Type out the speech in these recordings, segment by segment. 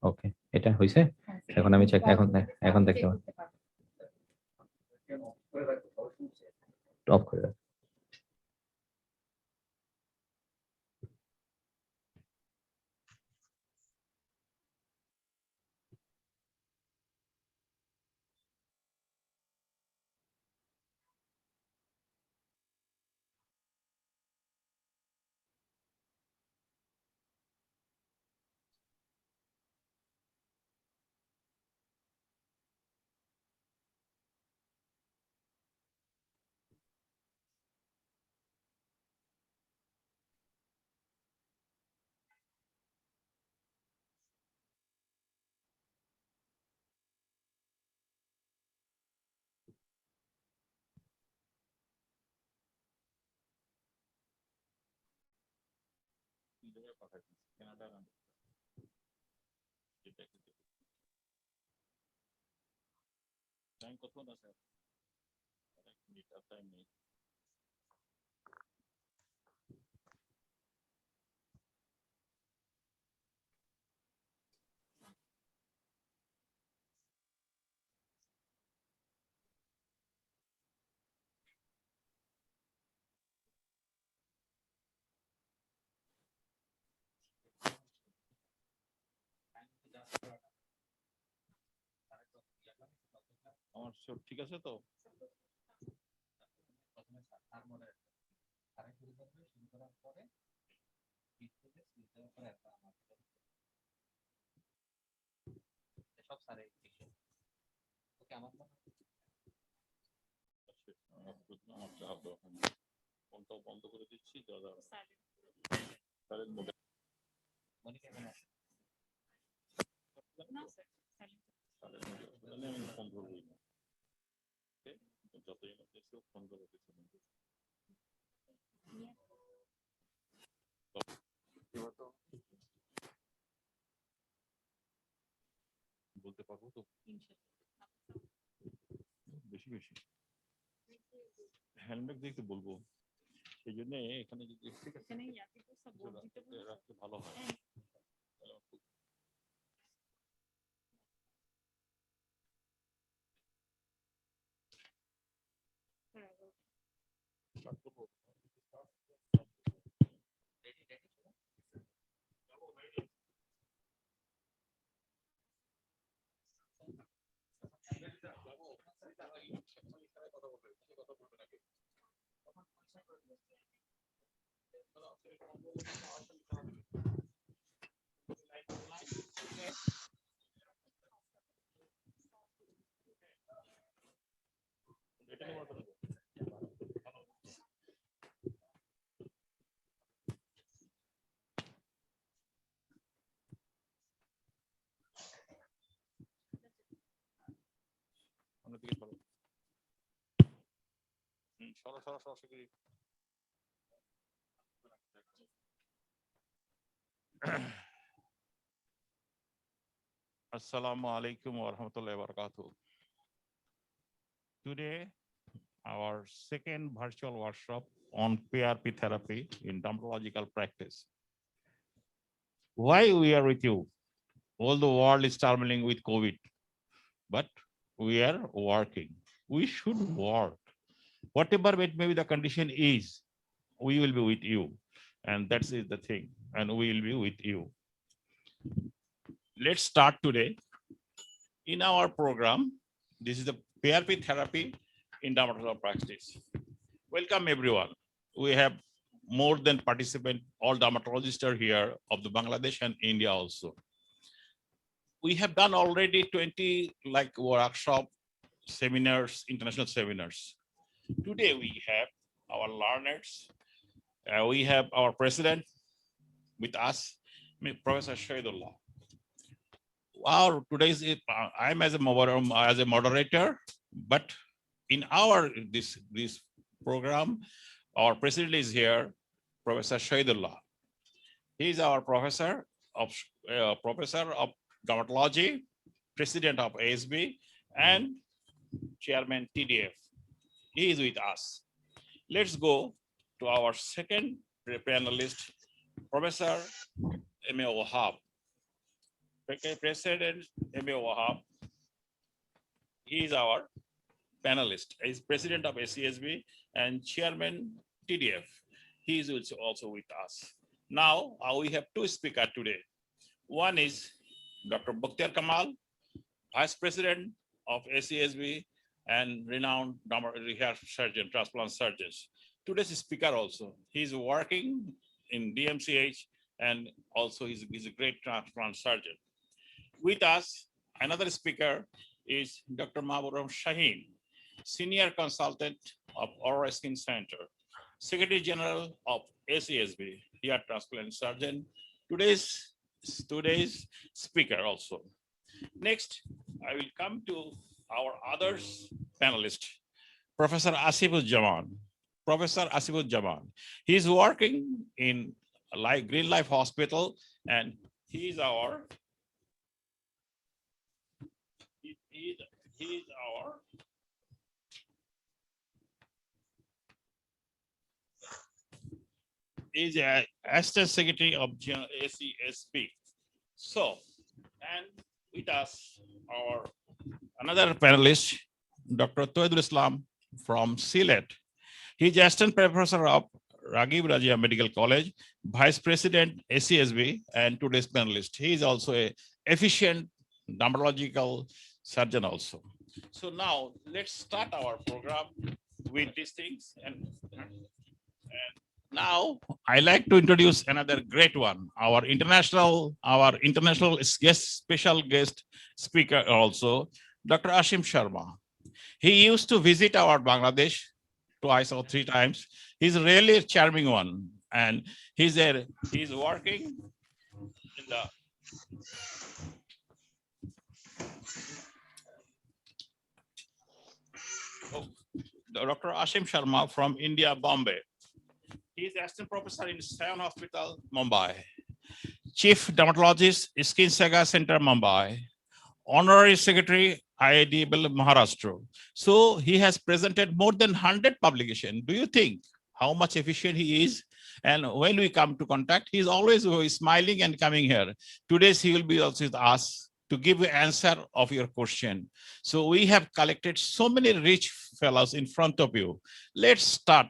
ওকে, এটা হয়েছে। এখন আমি চেক, এখন দেখতে অফ করে রাখ। আমার সব ঠিক আছে তো? বন্ধ করে দিচ্ছি দাদা। আমি ফোন করবই না, যতই ফোন করে বলতে পারবো তো বেশি বেশি হ্যান্ডব্যাগ দেখতে বলবো, সেই জন্য এখানে যদি রাখতে ভালো হয়। Assalamu alaikum wa rahmatullahi wa barakatuh. Today, our second virtual workshop on PRP therapy in dermatological practice. Why we are with you? All the world is turmoiling with COVID, but we are working. We should work. Whatever it may be the condition is, we will be with you. And that's is the thing. And we will be with you. Let's start today. In our program, this is the PRP therapy in dermatological practice. Welcome everyone. We have more than participants, all dermatologists are here of the Bangladesh and India also. We have done already 20 like workshop, seminars, international seminars. Today we have our learners. We have our president with us, Professor Shahidullah. Our today's I'm as a moderator, but in our this program, our president is here, Professor Shahidullah. He is our professor of dermatology, president of ASB, and chairman TDF. He is with us. Let's go to our second panelist, Professor M.A. Wahab. President M.A. Wahab, he is our panelist. He is president of ACSB and chairman TDF. He is also with us. Now we have two speakers today. One is Dr. Bakhtiar Kamal, vice president of ACSB and renowned rehab surgeon, transplant surgeons. Today's speaker also, he's working in DMCH and also he's a great transplant surgeon. With us, another speaker is Dr. Mahbub Shaheen, senior consultant of Aurora Skin Center, secretary general of ACSB, ear transplant surgeon. Today's speaker also. Next, I will come to our others panelist, Professor Asifuzzaman. Professor Asifuzzaman. He is working in Green Life Hospital, and he is our assistant secretary of ACSB. So, and with us our another panelist, Dr. Toidul Islam from Sylhet. He is assistant professor of Rajiv Rajia Medical College, vice president ACSB, and today's panelist. He is also a efficient dermatological surgeon also. So now let's start our program with these things. And now I like to introduce another great one, our international special guest speaker also, Dr. Ashim Sharma. He used to visit our Bangladesh twice or three times. He's really a charming one, and he's working in the Dr. Ashim Sharma from India, Bombay. He is assistant professor in Sion Hospital, Mumbai. Chief dermatologist, Skin Saga Center, Mumbai. Honorary secretary, IIDL Maharashtra. So he has presented more than 100 publications. Do you think how much efficient he is? And when we come to contact, he's always smiling and coming here. Today he will be also with us to give an answer of your question. So we have collected so many rich fellows in front of you. Let's start.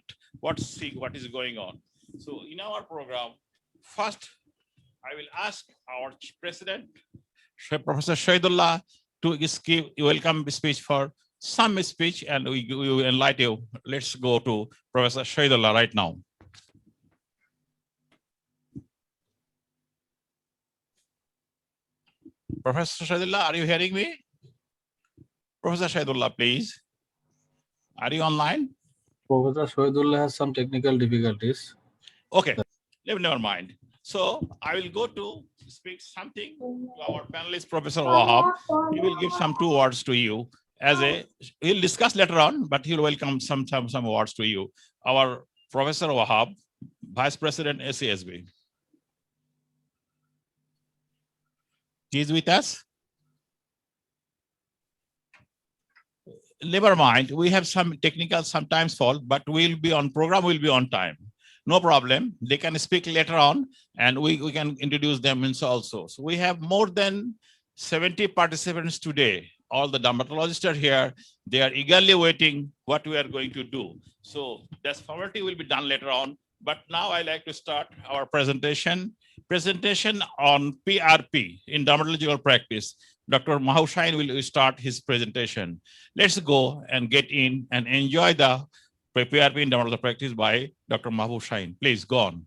See what is going on. So in our program, first, I will ask our president, Professor Shahidullah, to give a welcome speech for some speech, and we will enlighten you. Let's go to Professor Shahidullah right now. Professor Shahidullah, are you hearing me? Professor Shahidullah, please. Are you online? Professor Shahidullah has some technical difficulties. Okay, never mind. So I will go to speak something to our panelist, Professor Wahab. He will give some 2 words to you he'll discuss later on, but he'll welcome some words to you. Our Professor Wahab, Vice President, ACSB. He is with us? Never mind, we have some technical sometimes fault, but we'll be on program, we'll be on time. No problem. They can speak later on and we can introduce them also. So we have more than 70 participants today. All the dermatologists are here. They are eagerly waiting what we are going to do. So that formality will be done later on. But now I like to start our presentation on PRP in dermatological practice. Dr. Mahbub Shaheen will start his presentation. Let's go and get in and enjoy the PRP in dermatological practice by Dr. Mahbub Shaheen. Please go on.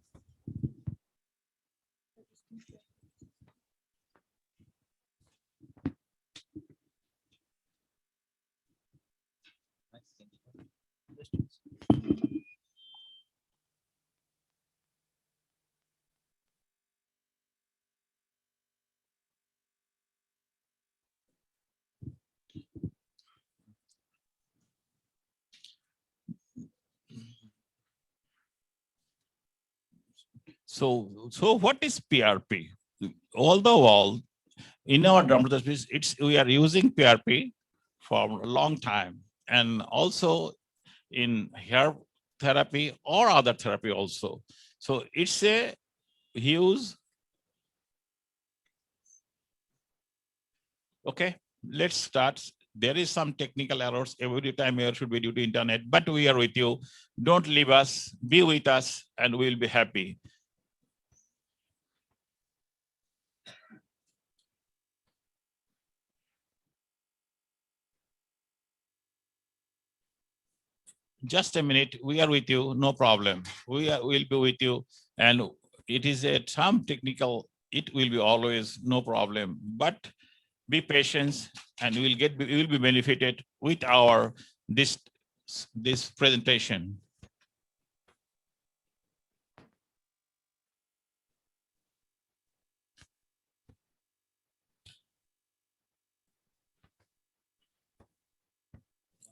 So what is PRP? All the while, in our dermatology, we are using PRP for a long time, and also in hair therapy or other therapy also. So it's a huge Okay, let's start. There is some technical errors every time here should be due to internet, but we are with you. Don't leave us, be with us, and we'll be happy. Just a minute, we are with you, no problem. Will be with you, and it is a some technical, it will be always no problem, but be patient and we will be benefited with our this presentation.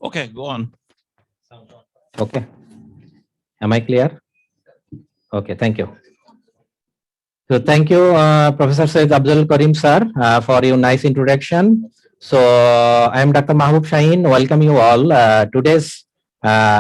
Okay, go on. Okay. Am I clear? Okay, thank you. So thank you, Professor Syed Abdul Karim sir, for your nice introduction. So I am Dr. Mahbub Shaheen. Welcome you all. Today's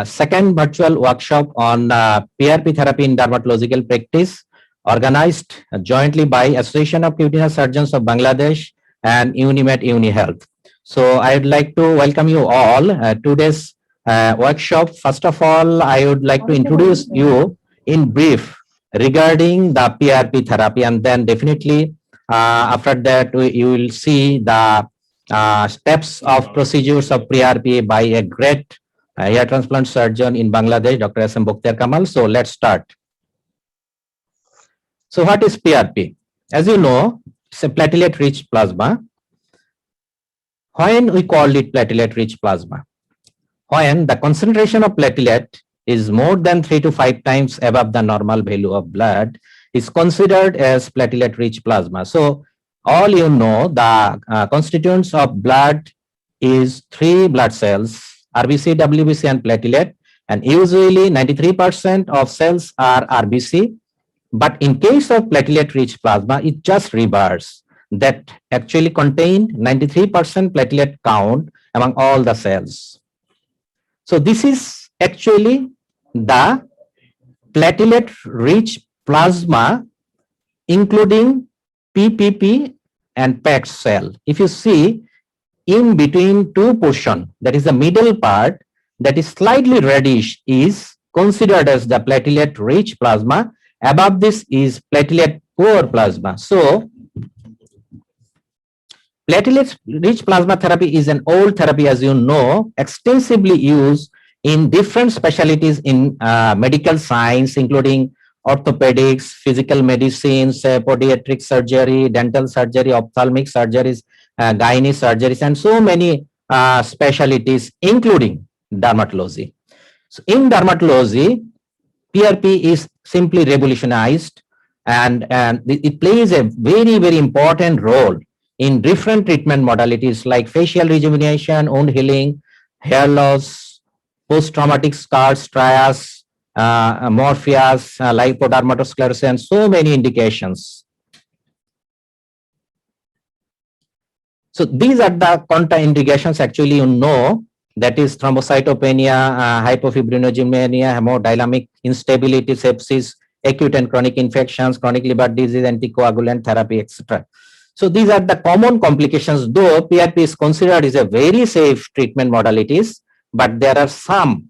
second virtual workshop on PRP therapy in dermatological practice, organized jointly by Association of Cutaneous Surgeons of Bangladesh and Unimed UniHealth. So I'd like to welcome you all. Today's workshop. First of all, I would like to introduce you in brief regarding the PRP therapy, and then definitely after that you will see the steps of procedures of PRP by a great hair transplant surgeon in Bangladesh, Dr. S.M. Bokhtiar Kamal. So let's start. So what is PRP? As you know, it's a platelet-rich plasma. When we call it platelet-rich plasma? When the concentration of platelet is more than 3 to 5 times above the normal value of blood, is considered as platelet-rich plasma. So all you know, the constituents of blood is 3 blood cells, RBC, WBC, and platelet, and usually 93% of cells are RBC. But in case of platelet-rich plasma, it just reverse, that actually contain 93% platelet count among all the cells. So this is actually the platelet-rich plasma, including PPP and PET cell. If you see in between two portion, that is the middle part, that is slightly reddish, is considered as the platelet-rich plasma. Above this is platelet-poor plasma. So platelet-rich plasma therapy is an old therapy, as you know, extensively used in different specialties in medical science, including orthopedics, physical medicine, podiatric surgery, dental surgery, ophthalmic surgeries, gynae surgeries, and so many specialties, including dermatology. So in dermatology, PRP is simply revolutionized, and it plays a very, very important role in different treatment modalities like facial rejuvenation, wound healing, hair loss, post-traumatic scars, trias, morpheus, lipodermatosclerosis, and so many indications. So these are the contraindications actually you know, that is thrombocytopenia, hypofibrinogenemia, hemodynamic instability, sepsis, acute and chronic infections, chronic liver disease, anticoagulant therapy, etc. So these are the common complications, though PRP is considered is a very safe treatment modalities, but there are some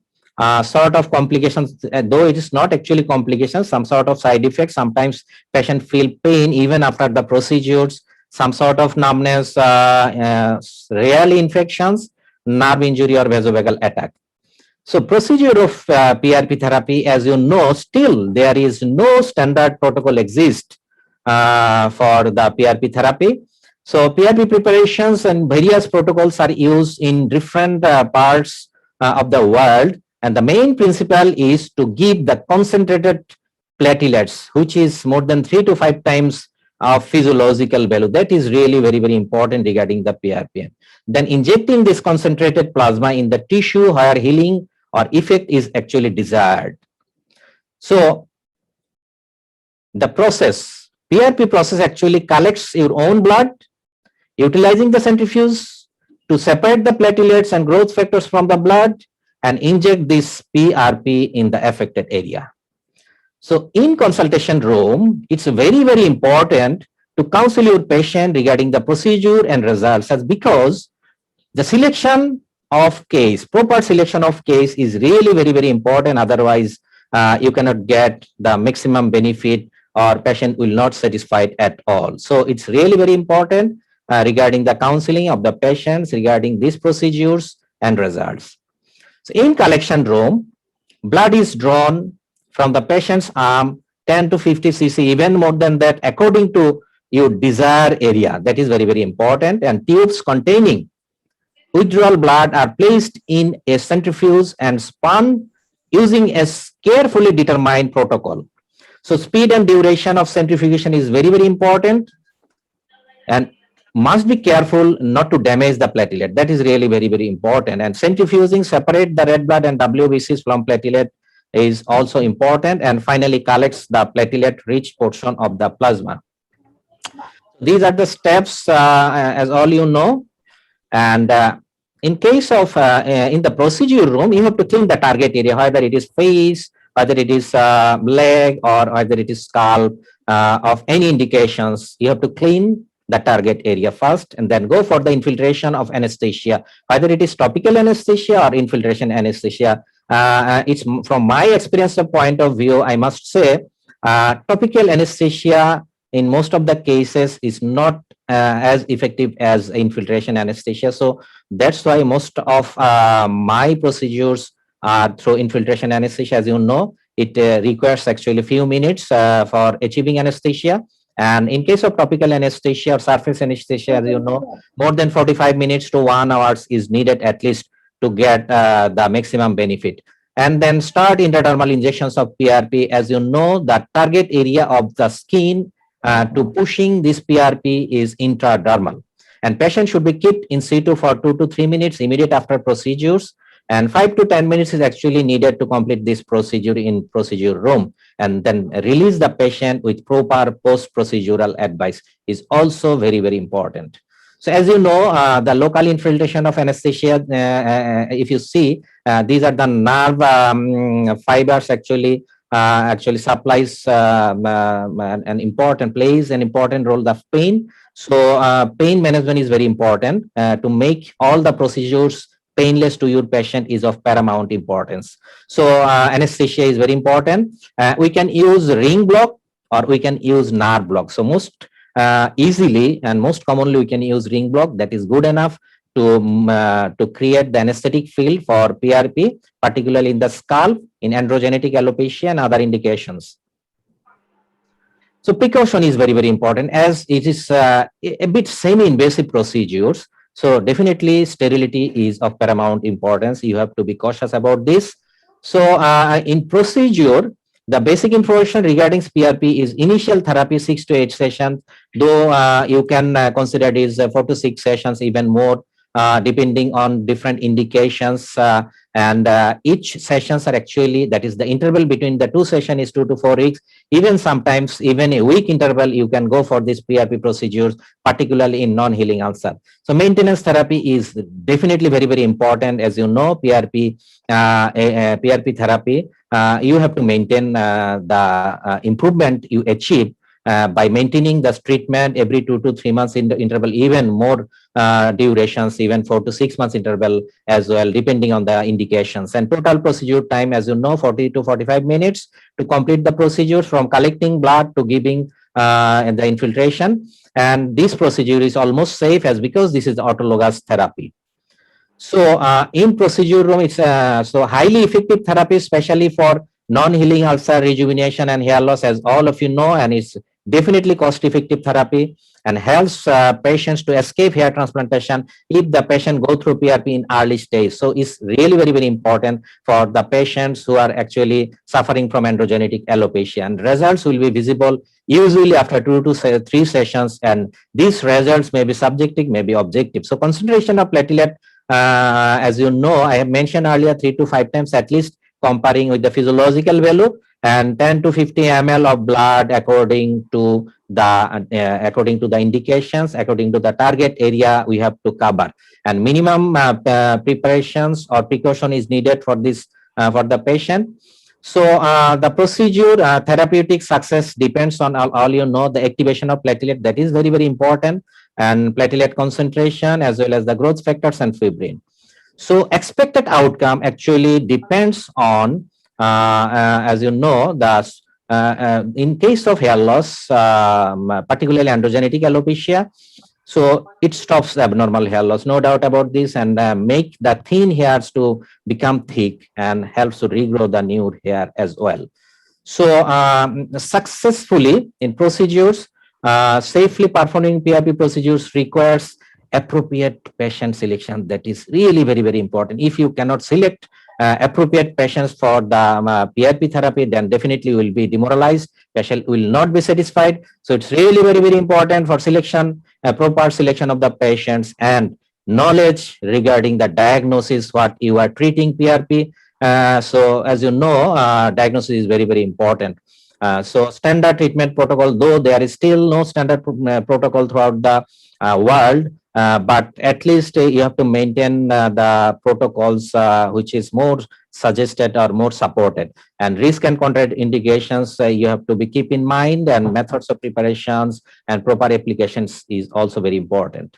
sort of complications, though it is not actually complications, some sort of side effects. Sometimes patient feel pain even after the procedures, some sort of numbness, rarely infections, nerve injury or vasovagal attack. So procedure of PRP therapy, as you know, still there is no standard protocol exist for the PRP therapy. So PRP preparations and various protocols are used in different parts of the world. And the main principle is to give the concentrated platelets, which is more than 3 to 5 times of physiological value. That is really very, very important regarding the PRP. Then injecting this concentrated plasma in the tissue where healing or effect is actually desired. So the process, PRP process actually collects your own blood, utilizing the centrifuge to separate the platelets and growth factors from the blood and inject this PRP in the affected area. So in consultation room, it's very, very important to counsel your patient regarding the procedure and results, as because the selection of case, proper selection of case is really very, very important. Otherwise, you cannot get the maximum benefit, or patient will not satisfied at all. So it's really very important regarding the counseling of the patients regarding these procedures and results. So in collection room, blood is drawn from the patient's arm 10 to 50 cc, even more than that, according to your desired area. That is very, very important. And tubes containing withdrawal blood are placed in a centrifuge and spun using a carefully determined protocol. So speed and duration of centrifugation is very, very important, and must be careful not to damage the platelet. That is really very, very important. And centrifuging separate the red blood and WBCs from platelet is also important, and finally collects the platelet rich portion of the plasma. These are the steps, as all you know. And in case of in the procedure room, you have to clean the target area, whether it is face, whether it is leg, or whether it is scalp, of any indications. You have to clean the target area first, and then go for the infiltration of anesthesia, whether it is topical anesthesia or infiltration anesthesia. It's from my experience of point of view, I must say, topical anesthesia in most of the cases is not as effective as infiltration anesthesia. So that's why most of my procedures are through infiltration anesthesia. As you know, it requires actually a few minutes for achieving anesthesia. And in case of topical anesthesia or surface anesthesia, as you know, more than 45 minutes to 1 hour is needed at least to get the maximum benefit. And then start intradermal injections of PRP. As you know, the target area of the skin to pushing this PRP is intradermal. And patient should be kept in situ for 2 to 3 minutes immediate after procedures. And 5 to 10 minutes is actually needed to complete this procedure in procedure room. And then release the patient with proper post-procedural advice is also very, very important. So as you know, the local infiltration of anesthesia, if you see, these are the nerve fibers actually supplies an important plays an important role of pain. So pain management is very important. To make all the procedures painless to your patient is of paramount importance. So anesthesia is very important. We can use ring block or we can use nerve block. So most easily and most commonly we can use ring block. That is good enough to create the anesthetic field for PRP, particularly in the scalp, in androgenetic alopecia and other indications. So precaution is very, very important, as it is a bit semi-invasive procedures. So definitely sterility is of paramount importance. You have to be cautious about this. So in procedure, the basic information regarding PRP is initial therapy 6 to 8 sessions, though you can consider this 4 to 6 sessions, even more, depending on different indications. And each sessions are actually, that is the interval between the 2 sessions is 2 to 4 weeks. Even sometimes, even a week interval, you can go for these PRP procedures, particularly in non-healing ulcer. So maintenance therapy is definitely very, very important. As you know, PRP therapy, you have to maintain the improvement you achieve by maintaining the treatment every 2 to 3 months in the interval, even more durations, even 4 to 6 months interval as well, depending on the indications. And total procedure time, as you know, 40 to 45 minutes to complete the procedure, from collecting blood to giving the infiltration. And this procedure is almost safe, as because this is autologous therapy. So in procedure room, it's so highly effective therapy, especially for non-healing ulcer rejuvenation and hair loss, as all of you know, and it's definitely cost-effective therapy and helps patients to escape hair transplantation if the patient go through PRP in early stage. So it's really very, very important for the patients who are actually suffering from androgenetic alopecia, and results will be visible usually after 2 to 3 sessions, and these results may be subjective, may be objective. So concentration of platelet, as you know, I have mentioned earlier, 3 to 5 times at least, comparing with the physiological value, and 10 to 50 ml of blood according to the indications, according to the target area we have to cover. And minimum preparations or precaution is needed for this for the patient. So the procedure, therapeutic success depends on all you know, the activation of platelet, that is very, very important, and platelet concentration as well as the growth factors and fibrin. So expected outcome actually depends on, as you know, in case of hair loss, particularly androgenetic alopecia, so it stops the abnormal hair loss, no doubt about this, and make the thin hairs to become thick and helps to regrow the new hair as well. So successfully in procedures, safely performing PRP procedures requires appropriate patient selection. That is really very, very important. If you cannot select appropriate patients for the PRP therapy, then definitely will be demoralized. Patient will not be satisfied. So it's really very, very important for selection, proper selection of the patients, and knowledge regarding the diagnosis, what you are treating PRP. So as you know, diagnosis is very, very important. So standard treatment protocol, though there is still no standard protocol throughout the world, but at least you have to maintain the protocols which is more suggested or more supported. And risk and contraindications you have to be keep in mind, and methods of preparations and proper applications is also very important.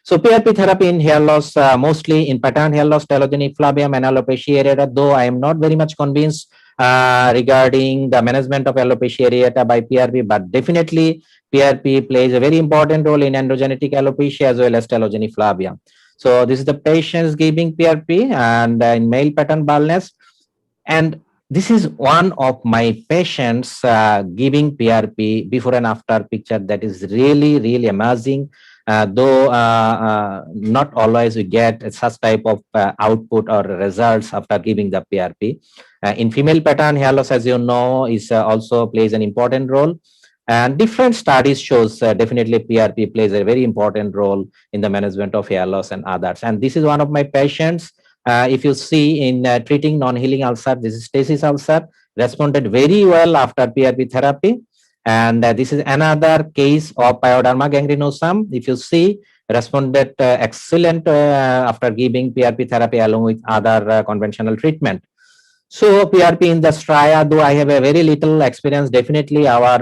So PRP therapy in hair loss, mostly in pattern hair loss, telogen effluvium and alopecia areata, though I am not very much convinced regarding the management of alopecia areata by PRP, but definitely PRP plays a very important role in androgenetic alopecia as well as telogen effluvium. So this is the patients giving PRP and in male pattern baldness. And this is one of my patients giving PRP before and after picture that is really, really amazing. Though not always we get such type of output or results after giving the PRP. In female pattern hair loss, as you know, is also plays an important role. And different studies shows definitely PRP plays a very important role in the management of hair loss and others. And this is one of my patients. If you see in treating non-healing ulcer, this is stasis ulcer, responded very well after PRP therapy. And this is another case of pyoderma gangrenosum. If you see, responded excellent after giving PRP therapy along with other conventional treatment. So PRP in the Straya, though I have a very little experience, definitely our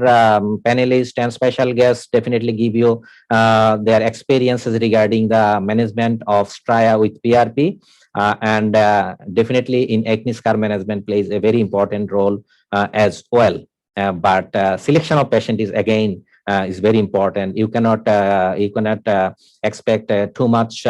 panelists and special guests definitely give you their experiences regarding the management of Straya with PRP. And definitely in acne scar management plays a very important role as well. But selection of patient is again is very important. You cannot expect too much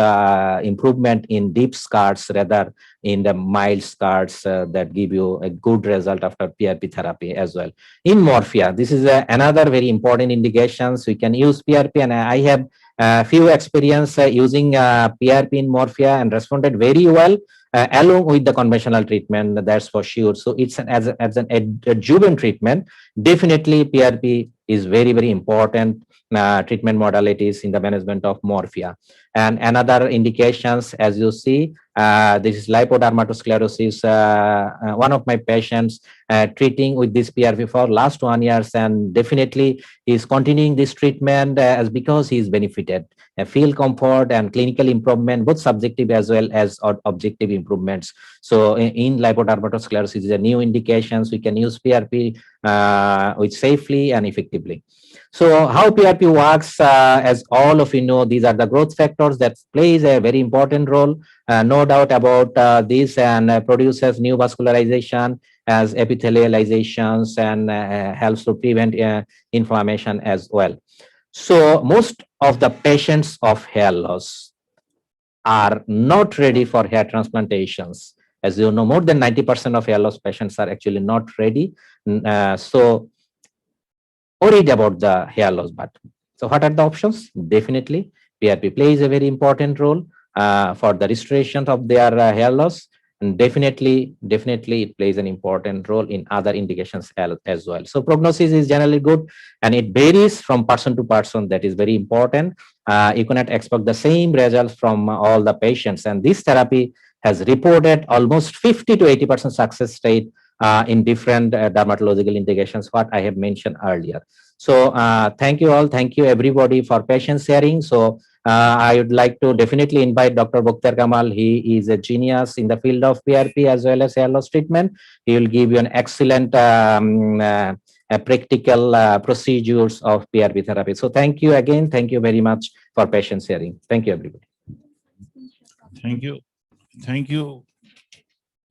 improvement in deep scars, rather in the mild scars that give you a good result after PRP therapy as well. In morphia, this is another very important indications. We can use PRP, and I have few experience using PRP in morphia and responded very well along with the conventional treatment, that's for sure. So it's as an adjuvant treatment. Definitely PRP is very, very important treatment modalities in the management of morphia. And another indications, as you see, this is lipodermatosclerosis. One of my patients treating with this PRP for last 1 year, and definitely is continuing this treatment as because he is benefited. Feel comfort and clinical improvement, both subjective as well as objective improvements. So in lipodermatosclerosis, is a new indications we can use PRP with safely and effectively. So how PRP works, as all of you know, these are the growth factors that plays a very important role. No doubt about this, and produces new vascularization as epithelializations and helps to prevent inflammation as well. So most of the patients of hair loss are not ready for hair transplantations. As you know, more than 90% of hair loss patients are actually not ready. So worried about the hair loss. But so what are the options? Definitely PRP plays a very important role for the restoration of their hair loss. And definitely it plays an important role in other indications as well. So prognosis is generally good, and it varies from person to person. That is very important. You cannot expect the same results from all the patients. And this therapy has reported almost 50 to 80% success rate in different dermatological indications, what I have mentioned earlier. So thank you all. Thank you everybody for patient sharing. So I would like to definitely invite Dr. Boktar Kamal. He is a genius in the field of PRP as well as hair loss treatment. He will give you an excellent practical procedures of PRP therapy. So thank you again. Thank you very much for patient sharing. Thank you, everybody. Thank you. Thank you.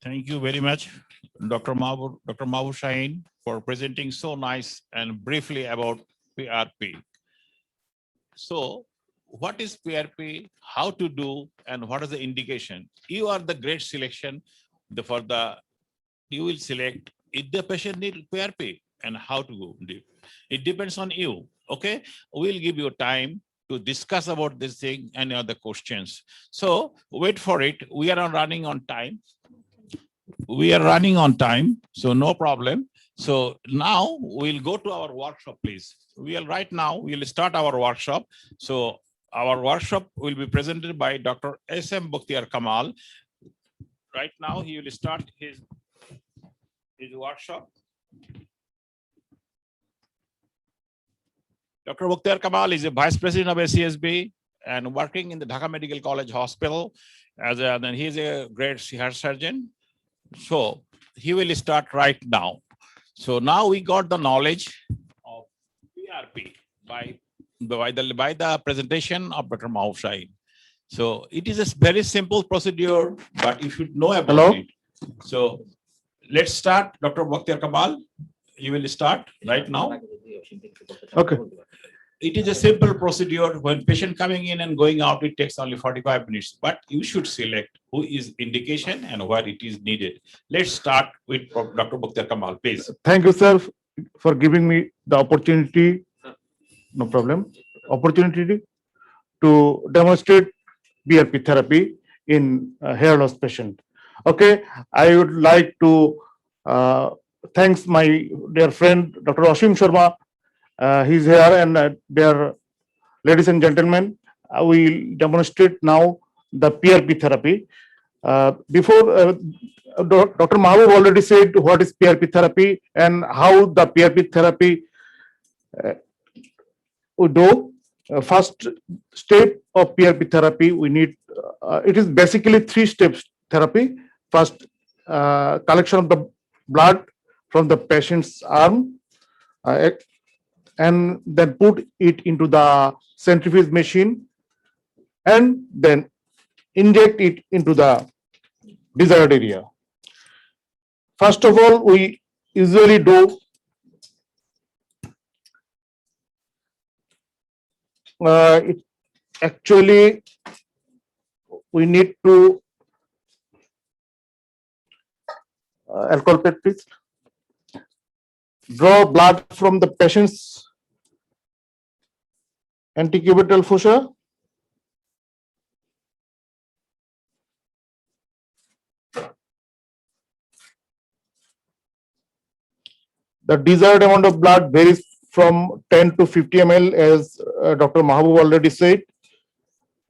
Thank you very much, Dr. Mahbub Shaheen, for presenting so nice and briefly about PRP. So what is PRP, how to do, and what is the indication? You are the great selection you will select if the patient need PRP and how to go. It depends on you. Okay, we'll give you time to discuss about this thing and other questions. So wait for it. We are running on time. So no problem. So now we'll go to our workshop, please. We'll start our workshop. So our workshop will be presented by Dr. S.M. Boktar Kamal. Right now, he will start his workshop. Dr. Boktar Kamal is a vice president of ACSB and working in the Dhaka Medical College Hospital. Then he is a great hair surgeon. So he will start right now. So now we got the knowledge of PRP by the presentation of Dr. Mahbub Shaheen. So it is a very simple procedure, but you should know about it. So let's start. Dr. Boktar Kamal, you will start right now. Okay. It is a simple procedure. When patient coming in and going out, it takes only 45 minutes, but you should select who is indication and where it is needed. Let's start with Dr. Boktar Kamal, please. Thank you, sir, for giving me the opportunity. No problem. Opportunity to demonstrate PRP therapy in hair loss patient. Okay, I would like to thanks my dear friend Dr. Ashim Sharma. He's here, and dear ladies and gentlemen, I will demonstrate now the PRP therapy. Before Dr. Mahbub already said what is PRP therapy and how the PRP therapy we do. First step of PRP therapy, we need, it is basically 3 steps therapy. First, collection of the blood from the patient's arm, and then put it into the centrifuge machine, and then inject it into the desired area. First of all, we usually do actually we need to alcohol plate, please. Draw blood from the patient's antecubital fossa. The desired amount of blood varies from 10 to 50 ml, as Dr. Mahbub already said.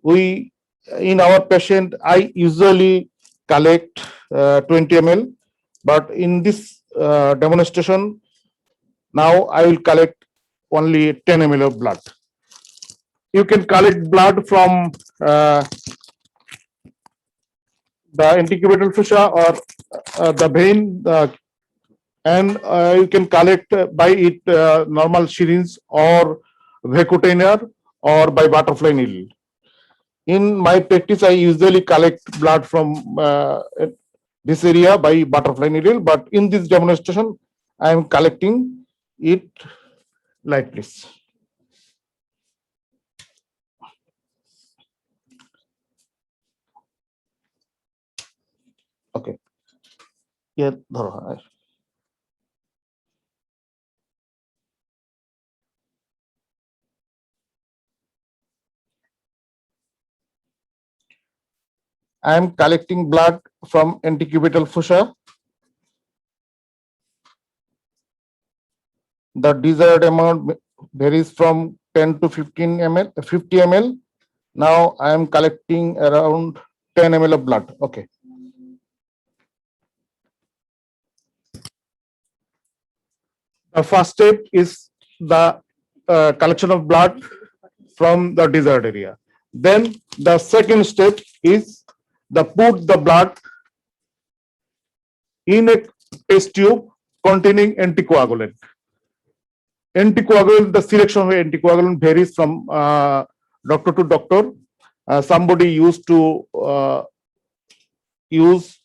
We, in our patient, I usually collect 20 ml, but in this demonstration, now I will collect only 10 ml of blood. You can collect blood from the antecubital fossa or the vein, and you can collect by it normal syringe or vacutainer or by butterfly needle. In my practice, I usually collect blood from this area by butterfly needle, but in this demonstration, I am collecting it like this. Okay. Yeah, I am collecting blood from antecubital fossa. The desired amount varies from 10 to 15 ml, 50 ml. Now I am collecting around 10 ml of blood. Okay. The first step is the collection of blood from the desired area. Then the second step is the put the blood in a test tube containing anticoagulant. Anticoagulant, the selection of anticoagulant varies from doctor to doctor. Somebody used to use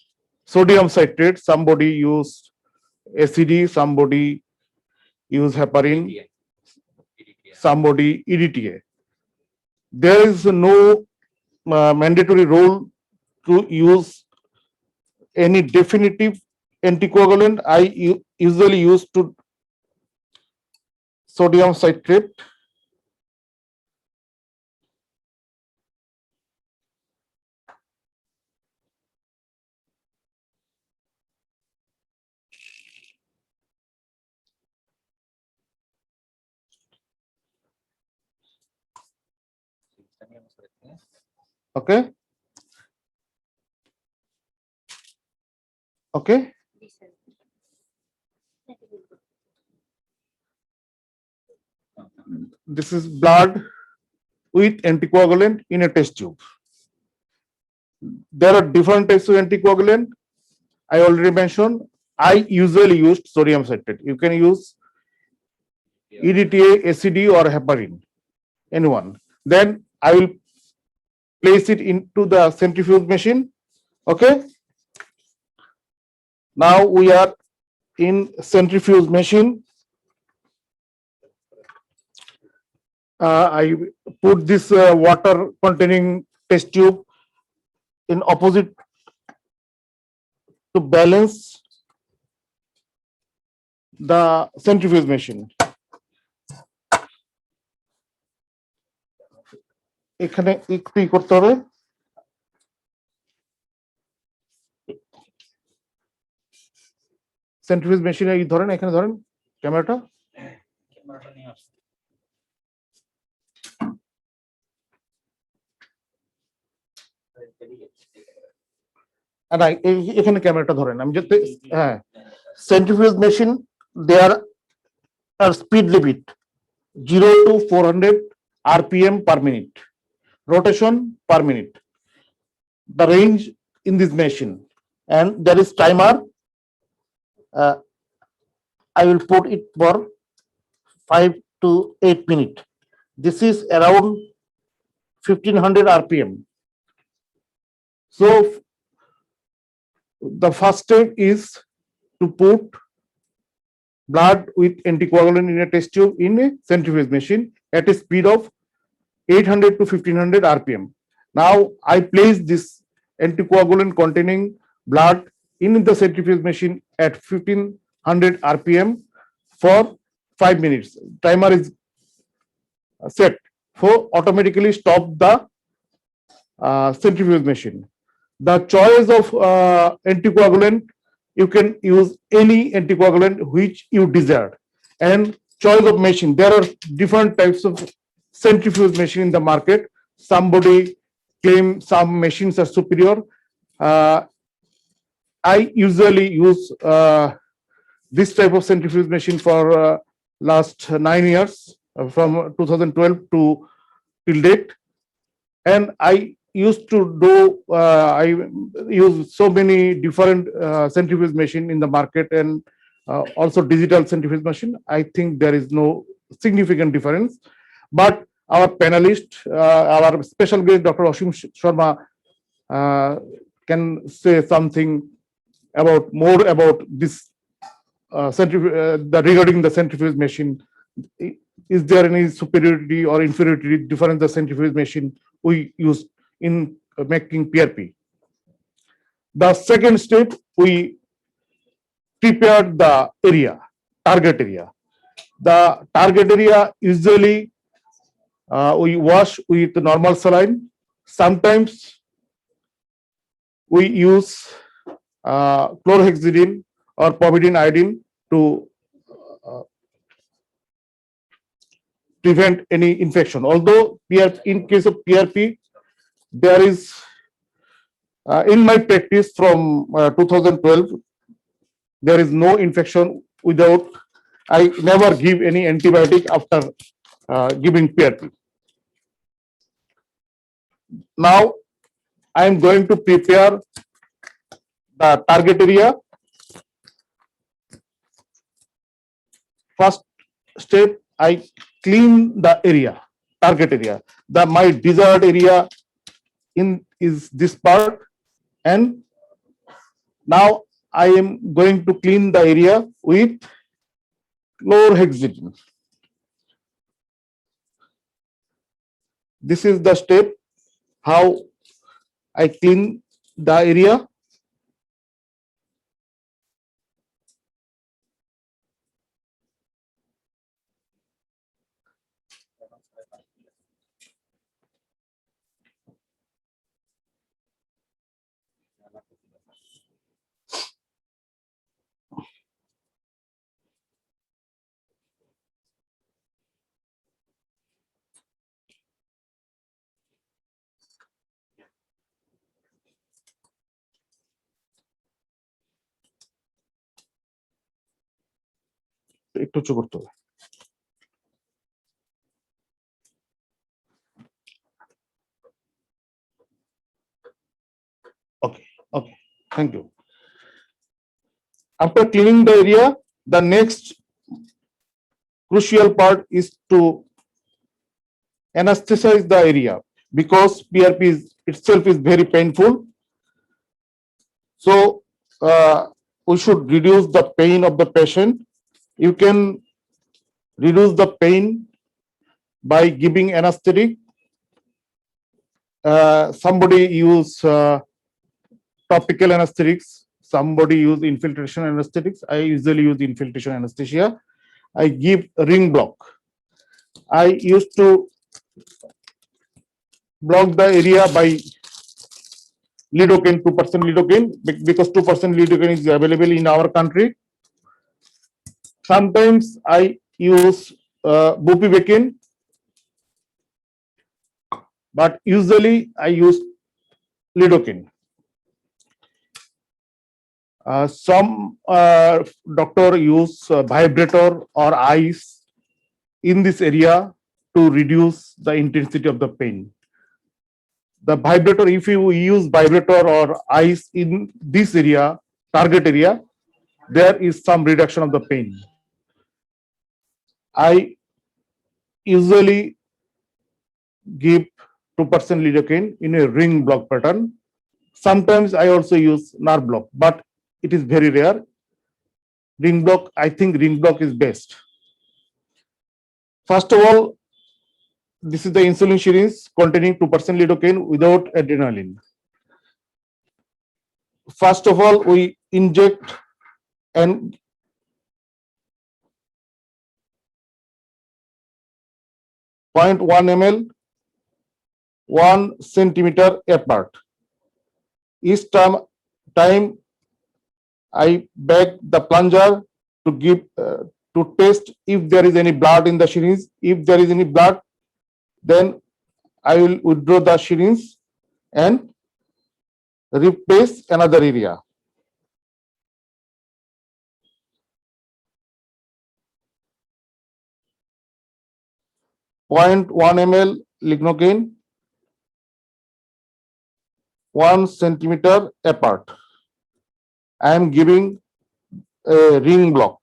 sodium citrate, somebody use ACD, somebody use heparin, somebody EDTA. There is no mandatory rule to use any definitive anticoagulant. I usually use to sodium citrate. Okay. Okay. This is blood with anticoagulant in a test tube. There are different types of anticoagulant. I already mentioned. I usually use sodium citrate. You can use EDTA, ACD, or heparin, anyone. Then I will place it into the centrifuge machine. Okay. Now we are in centrifuge machine. I put this water containing test tube in opposite to balance the centrifuge machine. এখানে একটু করতে হবে। Centrifuge মেশিনে এই ধরেন, এখানে ধরেন ক্যামেরাটা। না এখানে ক্যামেরাটা ধরেন, আমি যদি হ্যাঁ centrifuge machine there are speed limit 0 to 400 RPM per minute, rotation per minute. The range in this machine, and there is timer. I will put it for 5 to 8 minutes. This is around 1500 RPM. So the first step is to put blood with anticoagulant in a test tube in a centrifuge machine at a speed of 800 to 1500 RPM. Now I place this anticoagulant containing blood in the centrifuge machine at 1500 RPM for 5 minutes. Timer is set for automatically stop the centrifuge machine. The choice of anticoagulant, you can use any anticoagulant which you desire. And choice of machine, there are different types of centrifuge machine in the market. Somebody claim some machines are superior. I usually use this type of centrifuge machine for last 9 years, from 2012 to till date. And I used to do, I use so many different centrifuge machine in the market, and also digital centrifuge machine. I think there is no significant difference. But our panelist, our special guest, Dr. Ashim Sharma, can say something about more about this regarding the centrifuge machine. Is there any superiority or inferiority difference the centrifuge machine we use in making PRP? The second step, we prepare the area, target area. The target area usually we wash with normal saline. Sometimes we use chlorhexidine or povidone iodine to prevent any infection. Although in case of PRP, there is in my practice from 2012, there is no infection without, I never give any antibiotic after giving PRP. now I am going to prepare the target area. First step, I clean the area, target area. My desired area is this part, and now I am going to clean the area with chlorhexidine. This is the step how I clean the area. একটু উঁচু করতে হবে। Okay, thank you. After cleaning the area, the next crucial part is to anesthetize the area, because PRP itself is very painful. So we should reduce the pain of the patient. You can reduce the pain by giving anesthetic. Somebody use topical anesthetics, somebody use infiltration anesthetics. I usually use infiltration anesthesia. I give ring block. I used to block the area by lidocaine, 2% lidocaine, because 2% lidocaine is available in our country. Sometimes I use bupivacaine, but usually I use lidocaine. Some doctor use vibrator or ice in this area to reduce the intensity of the pain. The vibrator, if you use vibrator or ice in this area, target area, there is some reduction of the pain. I usually give 2% lidocaine in a ring block pattern. Sometimes I also use nerve block, but it is very rare. Ring block, I think ring block is best. First of all, this is the insulin syringe containing 2% lidocaine without adrenaline. First of all, we inject and 0.1 ml 1 centimeter apart. Each time I bag the plunger to give to test if there is any blood in the syringe. If there is any blood, then I will withdraw the syringe and replace another area. Point 1 ml lignocaine 1 centimeter apart. I am giving a ring block.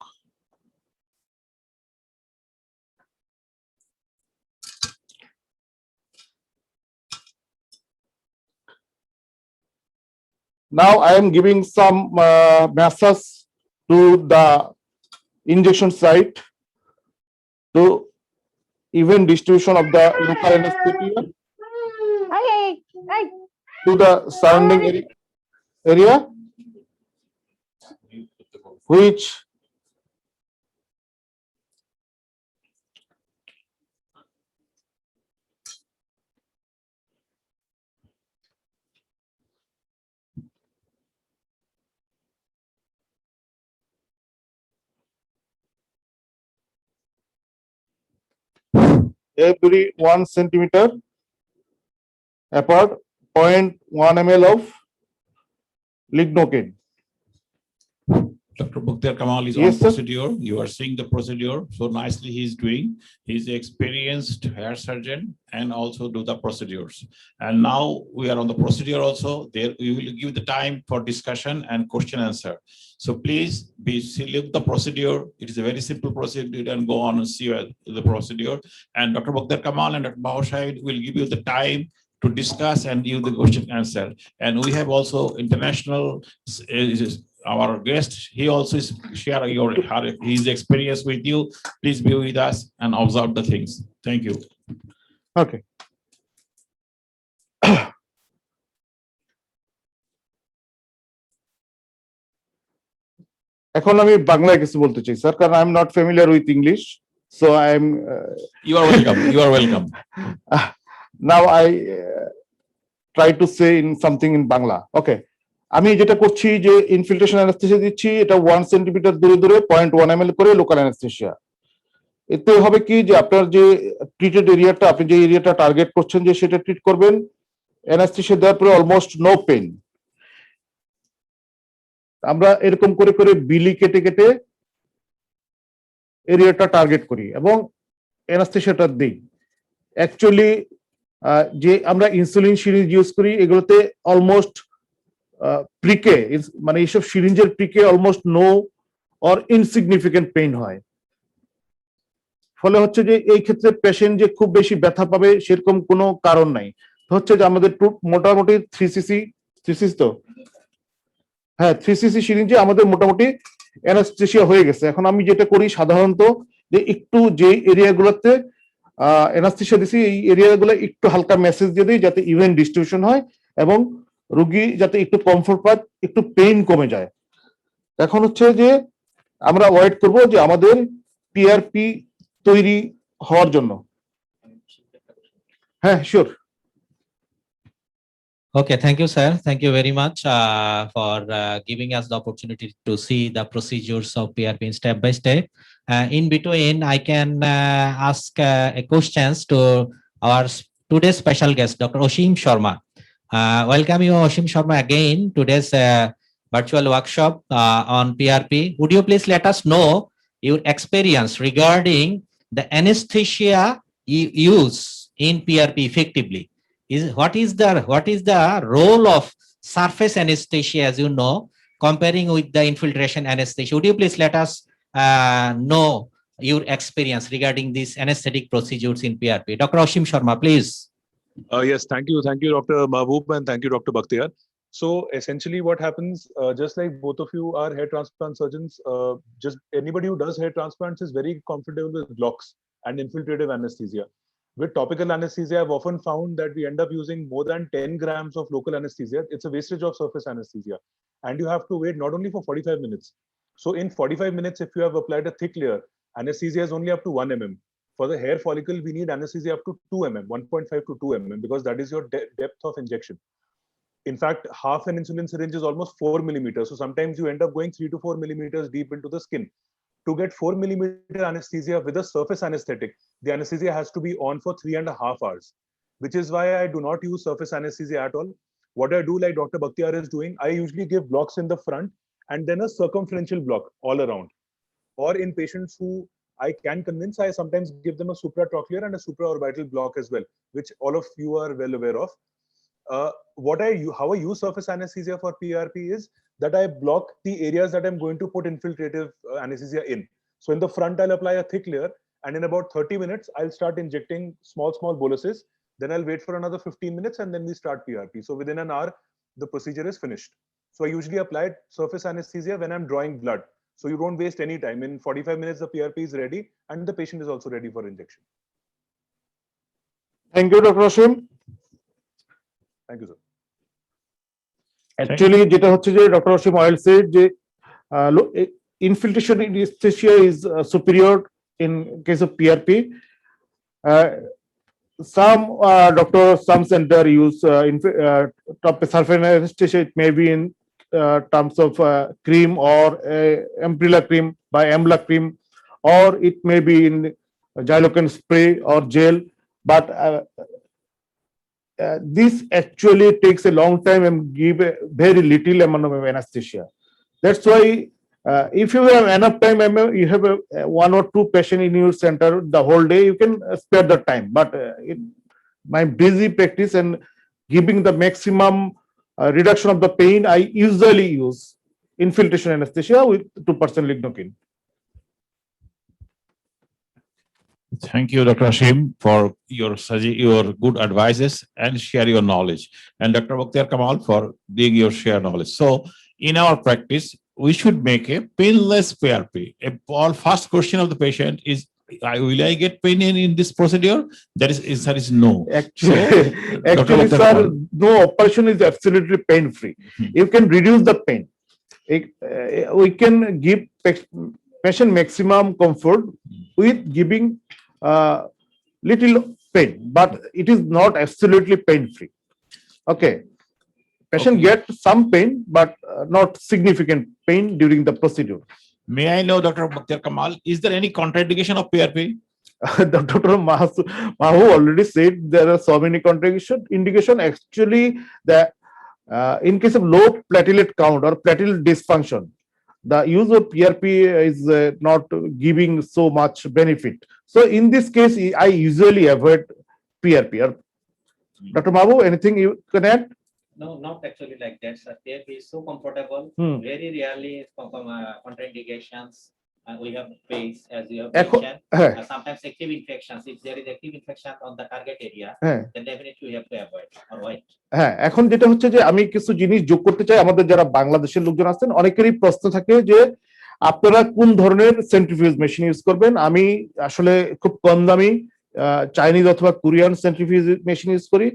Now I am giving some massage to the injection site to even distribution of the local anesthesia to the surrounding area, which every 1 centimeter apart, 0.1 ml of lignocaine. Dr. Mukhtar Kamal is Yes, on sir. procedure. You are seeing the procedure. So nicely he's doing. He's experienced hair surgeon and also do the procedures. And now we are on the procedure also. There we will give the time for discussion and question answer. So please look the procedure. It is a very simple procedure and go on and see the procedure. And Dr. Mukhtar Kamal and Dr. Bahashahid will give you the time to discuss and give the question answer. And we have also international our guest, he also is sharing his experience with you. Please be with us and observe the things. Thank you. Okay. এখন আমি বাংলায় কিছু বলতে চাই sir, কারণ I am not familiar with English, so I am You are welcome. You are welcome. Now I try to say in something in Bangla. Okay, আমি যেটা করছি যে ইনফিল্ট্রেশন অ্যানেস্থেসিয়া দিচ্ছি, এটা 1 সেন্টিমিটার দূরে দূরে 0.1 ml করে লোকাল অ্যানেস্থেসিয়া। এতে হবে কি যে আপনার যে ট্রিটেড এরিয়াটা, আপনি যে এরিয়াটা টার্গেট করছেন যে সেটা ট্রিট করবেন, অ্যানেস্থেসিয়া দেওয়ার পরে অলমোস্ট নো পেইন। আমরা এরকম করে করে বিলি কেটে কেটে এরিয়াটা টার্গেট করি এবং অ্যানেস্থেসিয়াটা দিই। অ্যাকচুয়ালি যে আমরা ইনসুলিন সিরিঞ্জ ইউজ করি, এগুলোতে অলমোস্ট প্রিকে, মানে এইসব সিরিঞ্জের প্রিকে almost no or insignificant pain হয়। ফলে হচ্ছে যে এই ক্ষেত্রে পেশেন্ট যে খুব বেশি ব্যথা পাবে সেরকম কোনো কারণ নাই। হচ্ছে যে আমাদের মোটামুটি 3cc তো, হ্যাঁ 3cc সিরিঞ্জে আমাদের মোটামুটি অ্যানেস্থেসিয়া হয়ে গেছে। এখন আমি যেটা করি সাধারণত যে একটু যে এরিয়াগুলোতে অ্যানেস্থেসিয়া দিছি এই এরিয়াগুলো একটু হালকা মেসেজ দিয়ে দিই যাতে ইভেন ডিস্ট্রিবিউশন হয় এবং রোগী যাতে একটু কমফোর্ট পায়, একটু পেইন কমে যায়। এখন হচ্ছে যে আমরা ওয়েট করব যে আমাদের পিআরপি তৈরি হওয়ার জন্য। হ্যাঁ sure. Okay, thank you, sir. Thank you very much for giving us the opportunity to see the procedures of PRP step by step. In between, I can ask a questions to our today's special guest, Dr. Oshim Sharma. Welcome you, Oshim Sharma, again today's virtual workshop on PRP. Would you please let us know your experience regarding the anesthesia use in PRP effectively? What is the role of surface anesthesia, as you know, comparing with the infiltration anesthesia? Would you please let us know your experience regarding these anesthetic procedures in PRP? Dr. Oshim Sharma, please. Yes, thank you, Dr. Mahbub, and thank you, Dr. Bakhtiar. So essentially, what happens, just like both of you are hair transplant surgeons, just anybody who does hair transplants is very comfortable with blocks and infiltrative anesthesia. With topical anesthesia, I've often found that we end up using more than 10 grams of local anesthesia. It's a wastage of surface anesthesia. And you have to wait not only for 45 minutes. So in 45 minutes, if you have applied a thick layer, anesthesia is only up to 1 mm. For the hair follicle, we need anesthesia up to 2 mm, 1.5 to 2 mm, because that is your depth of injection. In fact, half an insulin syringe is almost 4 millimeters. So sometimes you end up going 3 to 4 millimeters deep into the skin. To get 4 millimeter anesthesia with a surface anesthetic, the anesthesia has to be on for 3.5 hours, which is why I do not use surface anesthesia at all. What I do, like Dr. Bakhtiar is doing, I usually give blocks in the front and then a circumferential block all around. Or in patients who I can convince, I sometimes give them a supratrochlear and a supraorbital block as well, which all of you are well aware of. How I use surface anesthesia for PRP is that I block the areas that I'm going to put infiltrative anesthesia in. So in the front, I'll apply a thick layer, and in about 30 minutes, I'll start injecting small boluses. Then I'll wait for another 15 minutes, and then we start PRP. So within an hour, the procedure is finished. So I usually apply surface anesthesia when I'm drawing blood. So you don't waste any time. In 45 minutes, the PRP is ready, and the patient is also ready for injection. Thank you, Dr. Oshim. Thank you, sir. Actually, যেটা হচ্ছে যে doctor অসীম oil shed যে infiltration anesthesia is superior in case of PRP. Some center use surface anesthesia. It may be in terms of cream or umbrella cream by Amla cream, or it may be in Xylocan spray or gel, but this actually takes a long time and give a very little amount of anesthesia. That's why If you have enough time, you have one or two patient in your center the whole day, you can spare the time. But in my busy practice and giving the maximum reduction of the pain, I usually use infiltration anesthesia with 2% lignocaine. Thank you, Dr. Hashim, for your good advices and share your knowledge. And Dr. Bakhtiar Kamal for being your share knowledge. So in our practice, we should make a painless PRP. All first question of the patient is, will I get pain in this procedure? That is no. Actually, Dr. Bakhtiar sir, Kamal. no operation is absolutely pain-free. Hmm. You can reduce the pain. We can give patient maximum comfort with giving little pain, but it is not absolutely pain-free. Okay. Patient Okay. get some pain, but not significant pain during the procedure. May I know, Dr. Bakhtiar Kamal, is there any contraindication of PRP? Dr. Mahu already said there are so many indication. Actually, in case of low platelet count or platelet dysfunction, the use of PRP is not giving so much benefit. So in this case, I usually avoid PRP. Dr. Mahu, anything you can add? No, not actually like that, sir. PRP is so comfortable. Hmm. Very rarely contraindications we have faced, as you have Echo- mentioned. Sometimes active infections. If there is active infection on the target area, হ্যাঁ then definitely we have to avoid or avoid. হ্যাঁ এখন যেটা হচ্ছে যে আমি কিছু জিনিস যোগ করতে চাই। আমাদের যারা বাংলাদেশের লোকজন আছেন অনেকেরই প্রশ্ন থাকে যে আপনারা কোন ধরনের সেন্ট্রিফিউজ মেশিন ইউজ করবেন। আমি আসলে খুব কম দামি চাইনিজ অথবা কোরিয়ান সেন্ট্রিফিউজ মেশিন ইউজ করি,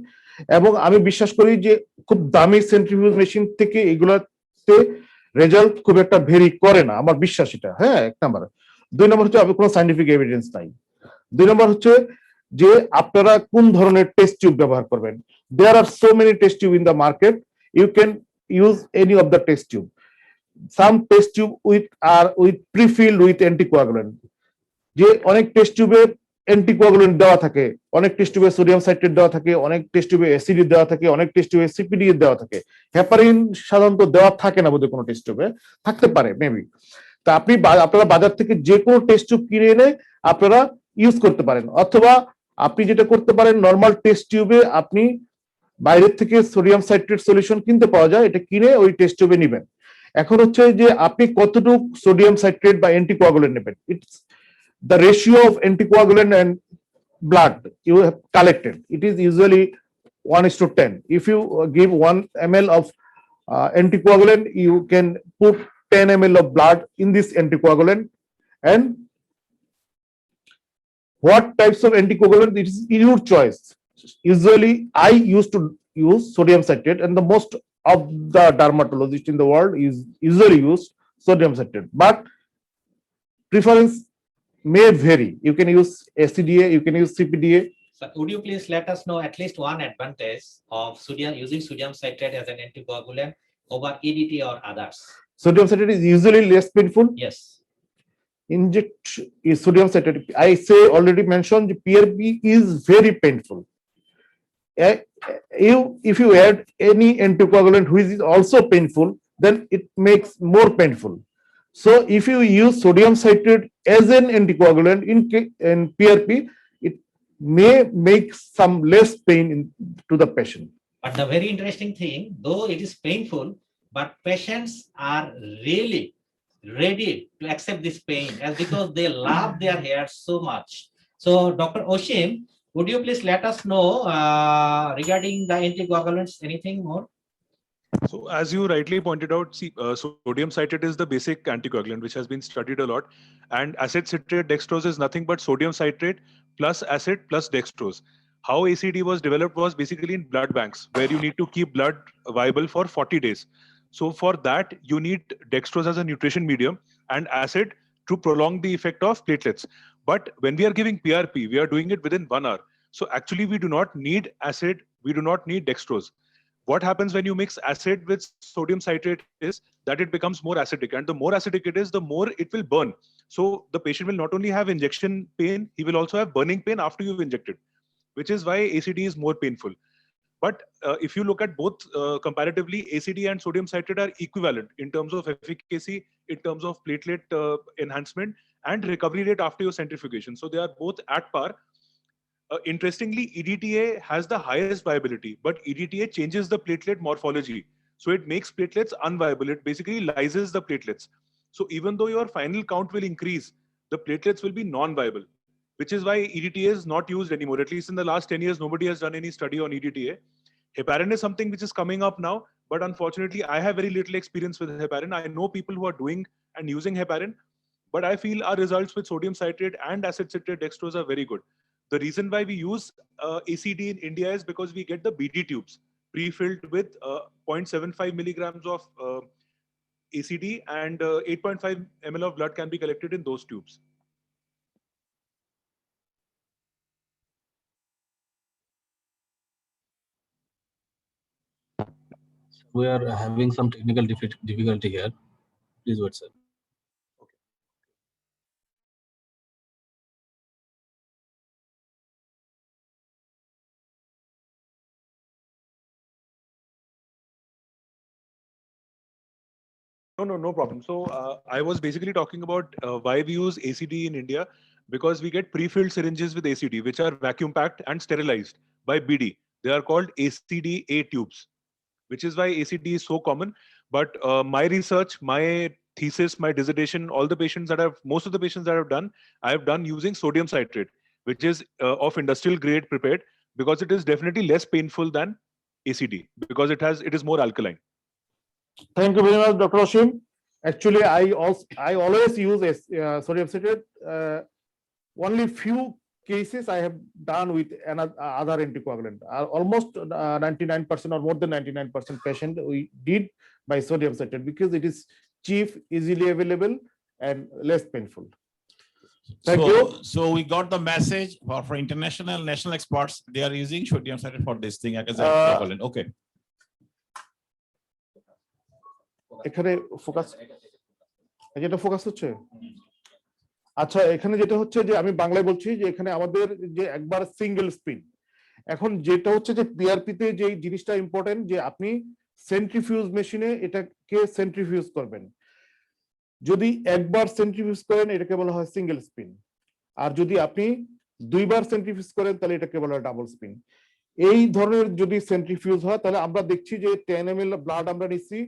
এবং আমি বিশ্বাস করি যে খুব দামি সেন্ট্রিফিউজ মেশিন থেকে এগুলাতে রেজাল্ট খুব একটা ভেরি করে না, আমার বিশ্বাস এটা। হ্যাঁ, এক নাম্বার। দুই নম্বর হচ্ছে আমি কোনো সাইন্টিফিক এভিডেন্স নাই। দুই নম্বর হচ্ছে যে আপনারা কোন ধরনের টেস্ট টিউব ব্যবহার করবেন। There are so many test tube in the market. You can use any of the test tube. Some test tube are pre-filled with anticoagulant. যে অনেক টেস্ট টিউবে অ্যান্টিকোয়াগুলেন্ট দেওয়া থাকে, অনেক টেস্ট টিউবে সোডিয়াম সাইট্রেট দেওয়া থাকে, অনেক টেস্ট টিউবে অ্যাসিড দেওয়া থাকে, অনেক টেস্ট টিউবে সিপিডি দেওয়া থাকে। হেপারিন সাধারণত দেওয়া থাকে না বোধহয় কোনো টেস্ট টিউবে, থাকতে পারে মেবি। তা আপনারা বাজার থেকে যে কোনো টেস্ট টিউব কিনে এনে আপনারা ইউজ করতে পারেন, অথবা আপনি যেটা করতে পারেন নর্মাল টেস্ট টিউবে আপনি বাইরের থেকে সোডিয়াম সাইট্রেট সলিউশন কিনতে পাওয়া যায়, এটা কিনে ওই টেস্ট টিউবে নেবেন। এখন হচ্ছে যে আপনি কতটুকু সোডিয়াম সাইট্রেট বা অ্যান্টিকোয়াগুলেন্ট নেবেন। It's the ratio of anticoagulant and blood you have collected. It is usually 1:10. If you give 1 ml of anticoagulant, you can put 10 ml of blood in this anticoagulant. And what types of anticoagulant, it is your choice. Usually I used to use sodium citrate, and the most of the dermatologists in the world is usually use sodium citrate, but preference may vary. You can use SCDA, you can use CPDA. So would you please let us know at least one advantage of using sodium citrate as an anticoagulant over EDT or others? Sodium citrate is usually less painful. Yes. Inject is sodium citrate. I say already mentioned the PRP is very painful. If you add any anticoagulant which is also painful, then it makes more painful. So if you use sodium citrate as an anticoagulant in PRP, it may make some less pain to the patient. But the very interesting thing, though it is painful, but patients are really ready to accept this pain as because they love their hair so much. So Dr. Oshim, would you please let us know regarding the anticoagulants, anything more? So as you rightly pointed out, see, sodium citrate is the basic anticoagulant which has been studied a lot, and acid citrate dextrose is nothing but sodium citrate plus acid plus dextrose. How ACD was developed was basically in blood banks where you need to keep blood viable for 40 days. So for that you need dextrose as a nutrition medium and acid to prolong the effect of platelets. But when we are giving PRP, we are doing it within 1 hour. So actually we do not need acid, we do not need dextrose. What happens when you mix acid with sodium citrate is that it becomes more acidic, and the more acidic it is, the more it will burn. So the patient will not only have injection pain, he will also have burning pain after you've injected, which is why ACD is more painful. But if you look at both comparatively, ACD and sodium citrate are equivalent in terms of efficacy, in terms of platelet enhancement and recovery rate after your centrifugation. So they are both at par. Interestingly, EDTA has the highest viability, but EDTA changes the platelet morphology. So it makes platelets unviable. It basically lyses the platelets. So even though your final count will increase, the platelets will be non-viable, which is why EDTA is not used anymore. At least in the last 10 years, nobody has done any study on EDTA. Heparin is something which is coming up now, but unfortunately, I have very little experience with heparin. I know people who are doing and using heparin, but I feel our results with sodium citrate and acid citrate dextrose are very good. The reason why we use ACD in India is because we get the BD tubes pre-filled with 0.75 milligrams of ACD, and 8.5 ml of blood can be collected in those tubes. We are having some technical difficulty here. Please wait, sir. No problem. So I was basically talking about why we use ACD in India, because we get pre-filled syringes with ACD, which are vacuum packed and sterilized by BD. They are called ACD-A tubes, which is why ACD is so common. But my research, my thesis, my dissertation, most of the patients that I've done, I have done using sodium citrate, which is of industrial grade prepared, because it is definitely less painful than ACD, because it is more alkaline. Thank you very much, Dr. Oshim. Actually, I always use sodium citrate. Only few cases I have done with other anticoagulant. Almost 99% or more than 99% patient we did by sodium citrate, because it is cheap, easily available, and less painful. Thank you. So we got the message for international national experts. They are using sodium citrate for this thing. Okay. এখানে focus যেটা focus হচ্ছে, আচ্ছা এখানে যেটা হচ্ছে যে আমি বাংলায় বলছি যে এখানে আমাদের যে একবার সিঙ্গেল স্পিন, এখন যেটা হচ্ছে যে পিআরপি তে যে জিনিসটা ইম্পর্টেন্ট, যে আপনি সেন্ট্রিফিউজ মেশিনে এটাকে সেন্ট্রিফিউজ করবেন। যদি একবার সেন্ট্রিফিউজ করেন এটাকে বলা হয় সিঙ্গেল স্পিন, আর যদি আপনি দুইবার সেন্ট্রিফিউজ করেন তাহলে এটাকে বলা হয় ডাবল স্পিন। এই ধরনের যদি সেন্ট্রিফিউজ হয় তাহলে আমরা দেখছি যে 10 ml ব্লাড আমরা নিচ্ছি,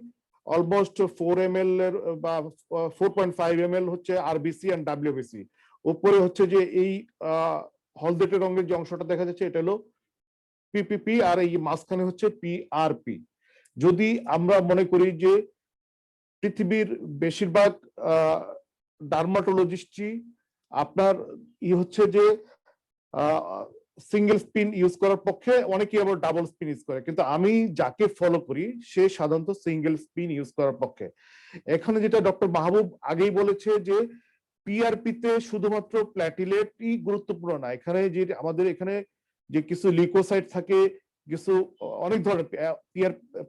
অলমোস্ট 4 ml এর বা 4.5 ml হচ্ছে আরবিসি এন্ড ডাব্লিউবিসি। উপরে হচ্ছে যে এই হলদেটে রঙের যে অংশটা দেখা যাচ্ছে এটা হলো পিপিপি, আর এই মাঝখানে হচ্ছে পিআরপি। যদি আমরা মনে করি যে পৃথিবীর বেশিরভাগ ডার্মাটোলজিস্টই আপনার হচ্ছে যে সিঙ্গেল স্পিন ইউজ করার পক্ষে, অনেকেই আবার ডাবল স্পিন ইউজ করে, কিন্তু আমি যাকে ফলো করি সে সাধারণত সিঙ্গেল স্পিন ইউজ করার পক্ষে। এখানে যেটা ডক্টর মাহবুব আগেই বলেছে যে পিআরপি তে শুধুমাত্র প্ল্যাটিলেটই গুরুত্বপূর্ণ না, এখানে যে আমাদের এখানে যে কিছু লিউকোসাইট থাকে, কিছু অনেক ধরনের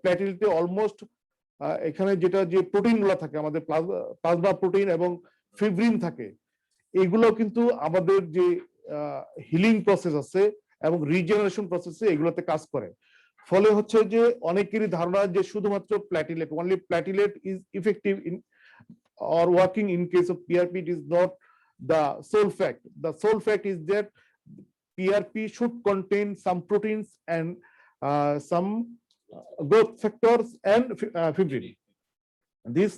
প্ল্যাটিলেটে অলমোস্ট এখানে যেটা যে প্রোটিন গুলো থাকে আমাদের প্লাজমা প্রোটিন এবং ফিব্রিন থাকে, এগুলো কিন্তু আমাদের যে হিলিং প্রসেস আছে এবং রিজেনারেশন প্রসেসে এগুলোতে কাজ করে। ফলে হচ্ছে যে অনেকেরই ধারণা যে শুধুমাত্র platelet, only platelet is effective in or working in case of PRP. It is not the sole fact. The sole fact is that PRP should contain some proteins and some growth factors and fibrin. This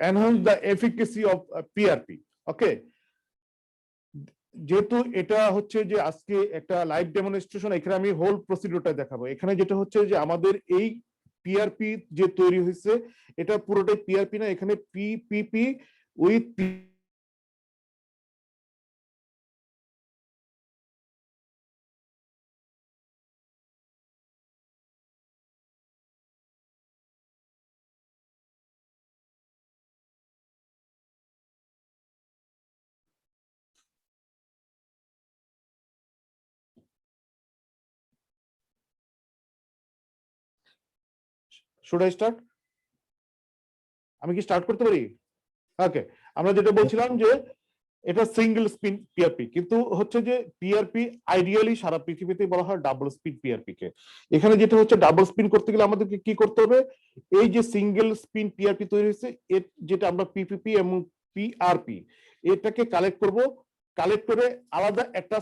enhance the efficacy of PRP. Okay. যেহেতু এটা হচ্ছে যে আজকে একটা live demonstration, এখানে আমি whole প্রসিডিউরটা দেখাবো। এখানে যেটা হচ্ছে যে আমাদের এই পিআরপি যে তৈরি হয়েছে এটা পুরোটাই পিআরপি না, এখানে PPP with should I start? আমি কি স্টার্ট করতে পারি? ওকে, আমরা যেটা বলছিলাম যে এটা সিঙ্গেল স্পিন পিআরপি, কিন্তু হচ্ছে যে পিআরপি আইডিয়ালি সারা পৃথিবীতে বলা হয় ডাবল স্পিন পিআরপি কে। এখানে যেটা হচ্ছে ডাবল স্পিন করতে গেলে আমাদেরকে কি করতে হবে, এই যে সিঙ্গেল স্পিন পিআরপি তৈরি হয়েছে এর যেটা আমরা পিপিপি এবং পিআরপি এটাকে কালেক্ট করব, কালেক্ট করে আলাদা একটা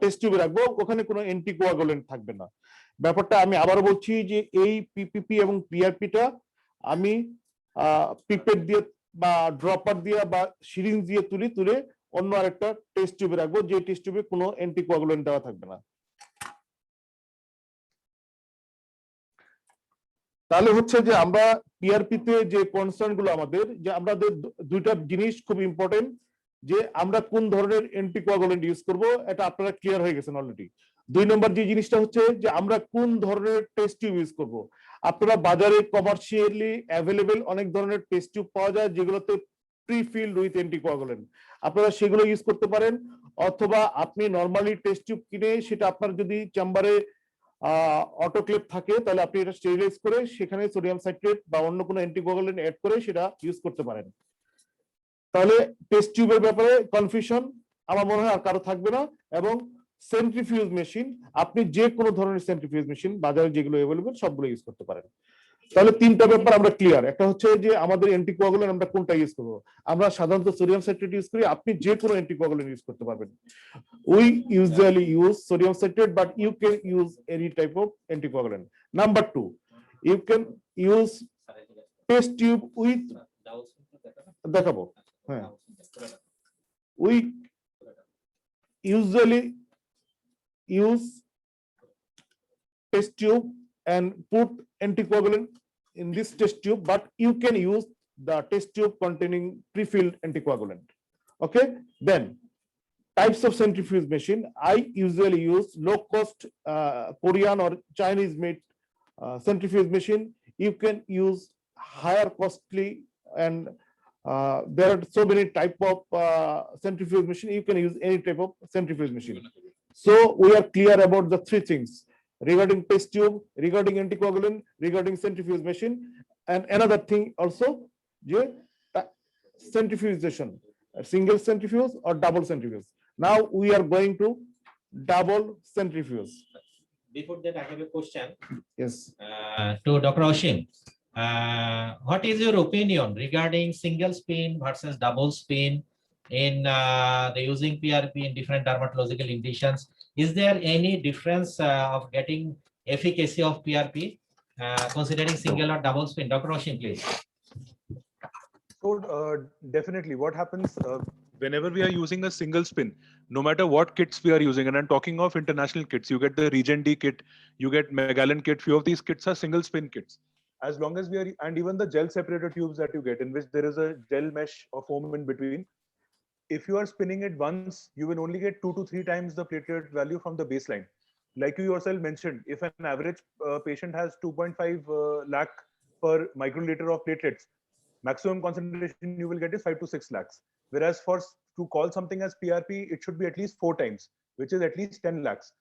টেস্ট টিউবে রাখবো, ওখানে কোনো অ্যান্টিকোয়াগুলেন্ট থাকবে না। ব্যাপারটা আমি আবারও বলছি যে এই পিপিপি এবং পিআরপিটা আমি পিপেট দিয়ে বা ড্রপার দিয়ে বা সিরিঞ্জ দিয়ে তুলে অন্য আরেকটা টেস্ট টিউবে রাখবো, যে টেস্ট টিউবে কোনো অ্যান্টিকোয়াগুলেন্ট দেওয়া থাকবে না। তাহলে হচ্ছে যে আমরা পিআরপি তে যে কনসার্ন গুলো আমাদের, যে আমাদের দুইটা জিনিস খুব ইম্পর্টেন্ট, যে আমরা কোন ধরনের অ্যান্টিকোয়াগুলেন্ট ইউজ করব, এটা আপনারা ক্লিয়ার হয়ে গেছেন অলরেডি। 2 নম্বর যে জিনিসটা হচ্ছে যে আমরা কোন ধরনের টেস্ট টিউব ইউজ করব। আপনারা বাজারে কমার্শিয়ালি অ্যাভেলেবেল অনেক ধরনের টেস্ট টিউব পাওয়া যায় যেগুলোতে প্রি-ফিল্ড উইথ অ্যান্টিকোয়াগুলেন্ট, আপনারা সেগুলো ইউজ করতে পারেন। অথবা আপনি নরমালি টেস্ট টিউব কিনে সেটা আপনার যদি চেম্বারে অটোক্লেভ থাকে তাহলে আপনি এটা স্টেরিলাইজ করে সেখানে সোডিয়াম সাইট্রেট বা অন্য কোনো অ্যান্টিকোয়াগুলেন্ট অ্যাড করে সেটা ইউজ করতে পারেন। তাহলে টেস্ট টিউবের ব্যাপারে কনফিউশন আমার মনে হয় আর কারো থাকবে না। এবং সেন্ট্রিফিউজ মেশিন, আপনি যে কোনো ধরনের সেন্ট্রিফিউজ মেশিন বাজারে যেগুলো অ্যাভেলেবল সবগুলো ইউজ করতে পারেন। তাহলে 3টা ব্যাপার আমরা ক্লিয়ার। একটা হচ্ছে যে আমাদের অ্যান্টিকোয়াগুলেন্ট আমরা কোনটা ইউজ করব, আমরা সাধারণত সোডিয়াম সাইট্রেট ইউজ করি, আপনি যে কোনো অ্যান্টিকোয়াগুলেন্ট ইউজ করতে পারবেন। We usually use sodium citrate but you can use any type of anticoagulant. Number 2, you can use test tube with, দেখাবো, হ্যাঁ, we usually use test tube and put anticoagulant in this test tube, but you can use the test tube containing pre-filled anticoagulant. Okay, then types of centrifuge machine. I usually use low cost Korean or Chinese made centrifuge machine. You can use higher costly and there are so many type of centrifuge machine. You can use any type of centrifuge machine. So we are clear about the 3 things regarding test tube, regarding anticoagulant, regarding centrifuge machine, and another thing also, centrifugation, single centrifuge or double centrifuge. Now we are going to double centrifuge. Before that, I have a question Yes. to Dr. Oshim. What is your opinion regarding single spin versus double spin in the using PRP in different dermatological indications? Is there any difference of getting efficacy of PRP considering single or double spin? Dr. Oshim, please. So definitely what happens whenever we are using a single spin, no matter what kits we are using, and I'm talking of international kits, you get the Regen D kit, you get Megalon kit, few of these kits are single spin kits. As long as we are, and even the gel separator tubes that you get in which there is a gel mesh or foam in between, if you are spinning it once, you will only get 2 to 3 times the platelet value from the baseline. Like you yourself mentioned, if an average patient has 2.5 lakh per microliter of platelets, maximum concentration you will get is 5 to 6 lakhs. Whereas to call something as PRP, it should be at least 4 times, which is at least 10 lakhs.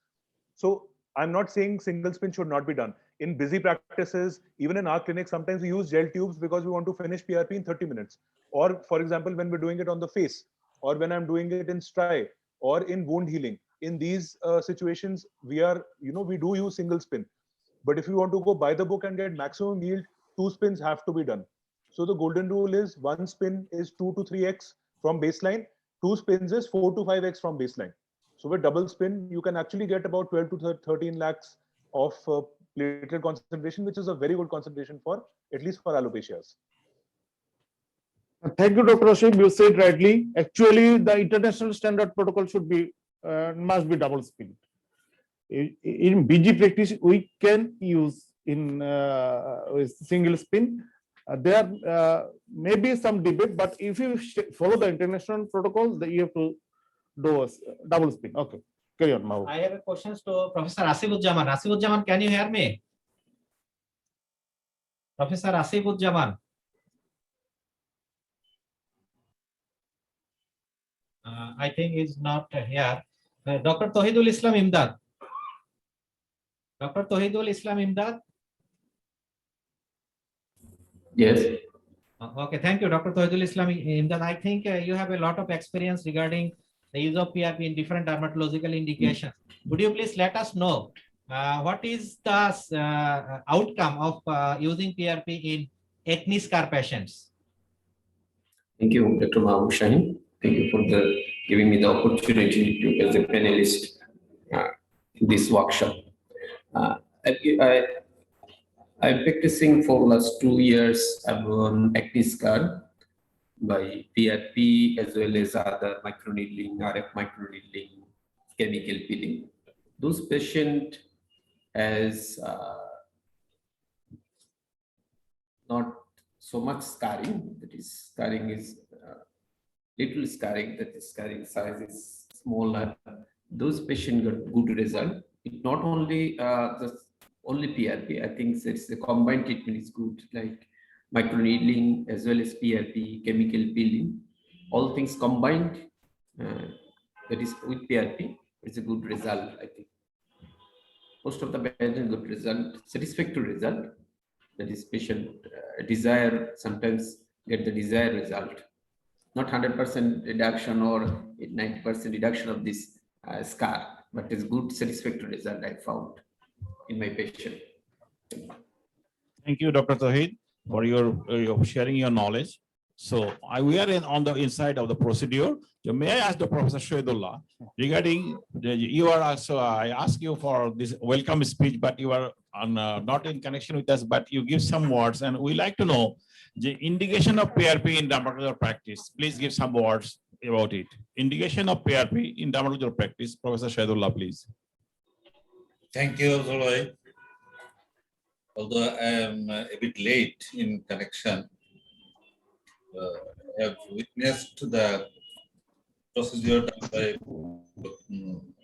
So I'm not saying single spin should not be done. In busy practices, even in our clinic, sometimes we use gel tubes because we want to finish PRP in 30 minutes. Or for example, when we're doing it on the face, or when I'm doing it in STRI, or in wound healing. In these situations, we do use single spin. But if you want to go by the book and get maximum yield, 2 spins have to be done. So the golden rule is 1 spin is 2 to 3x from baseline, 2 spins is 4 to 5x from baseline. So with double spin, you can actually get about 12 to 13 lakhs of platelet concentration, which is a very good concentration for, at least for alopecias. Thank you, Dr. Oshim. You said rightly. Actually, the international standard protocol should be must be double spin. In BG practice, we can use in with single spin. There may be some debate, but if you follow the international protocol, you have to do a double spin. Okay, carry on, Mahbub. I have a question to Professor Asifuzzaman. Asifuzzaman, can you hear me? Professor Asifuzzaman. I think is not here. Dr. Tohidul Islam Imdad. Dr. Tohidul Islam Imdad. Yes. Okay, thank you, Dr. Tohidul Islam. Imdad, I think you have a lot of experience regarding the use of PRP in different dermatological indications. Would you please let us know what is the outcome of using PRP in acne scar patients? Thank you, Dr. Mahbub Shaheen. Thank you for giving me the opportunity to as a panelist in this workshop. I'm practicing for last 2 years. I'm on acne scar by PRP as well as other microneedling, RF microneedling, chemical peeling. Those patients has not so much scarring. That is, scarring is little scarring. That is, scarring size is smaller. Those patients got good result. It not only only PRP. I think it's the combined treatment is good, like microneedling as well as PRP, chemical peeling. All things combined, that is with PRP, it's a good result. I think most of the patients good result, satisfactory result. That is, patient desire sometimes get the desired result. Not 100% reduction or 90% reduction of this scar, but it's good satisfactory result I found in my patient. Thank you, Dr. Tauhid, for your sharing your knowledge. So we are on the inside of the procedure. So may I ask the Professor Shahidullah regarding you are also, I ask you for this welcome speech, but you are not in connection with us, but you give some words, and we like to know the indication of PRP in dermatological practice. Please give some words about it. Indication of PRP in dermatological practice. Professor Shahidullah, please. Thank you, Zolai. Although I am a bit late in connection, I have witnessed the procedure done by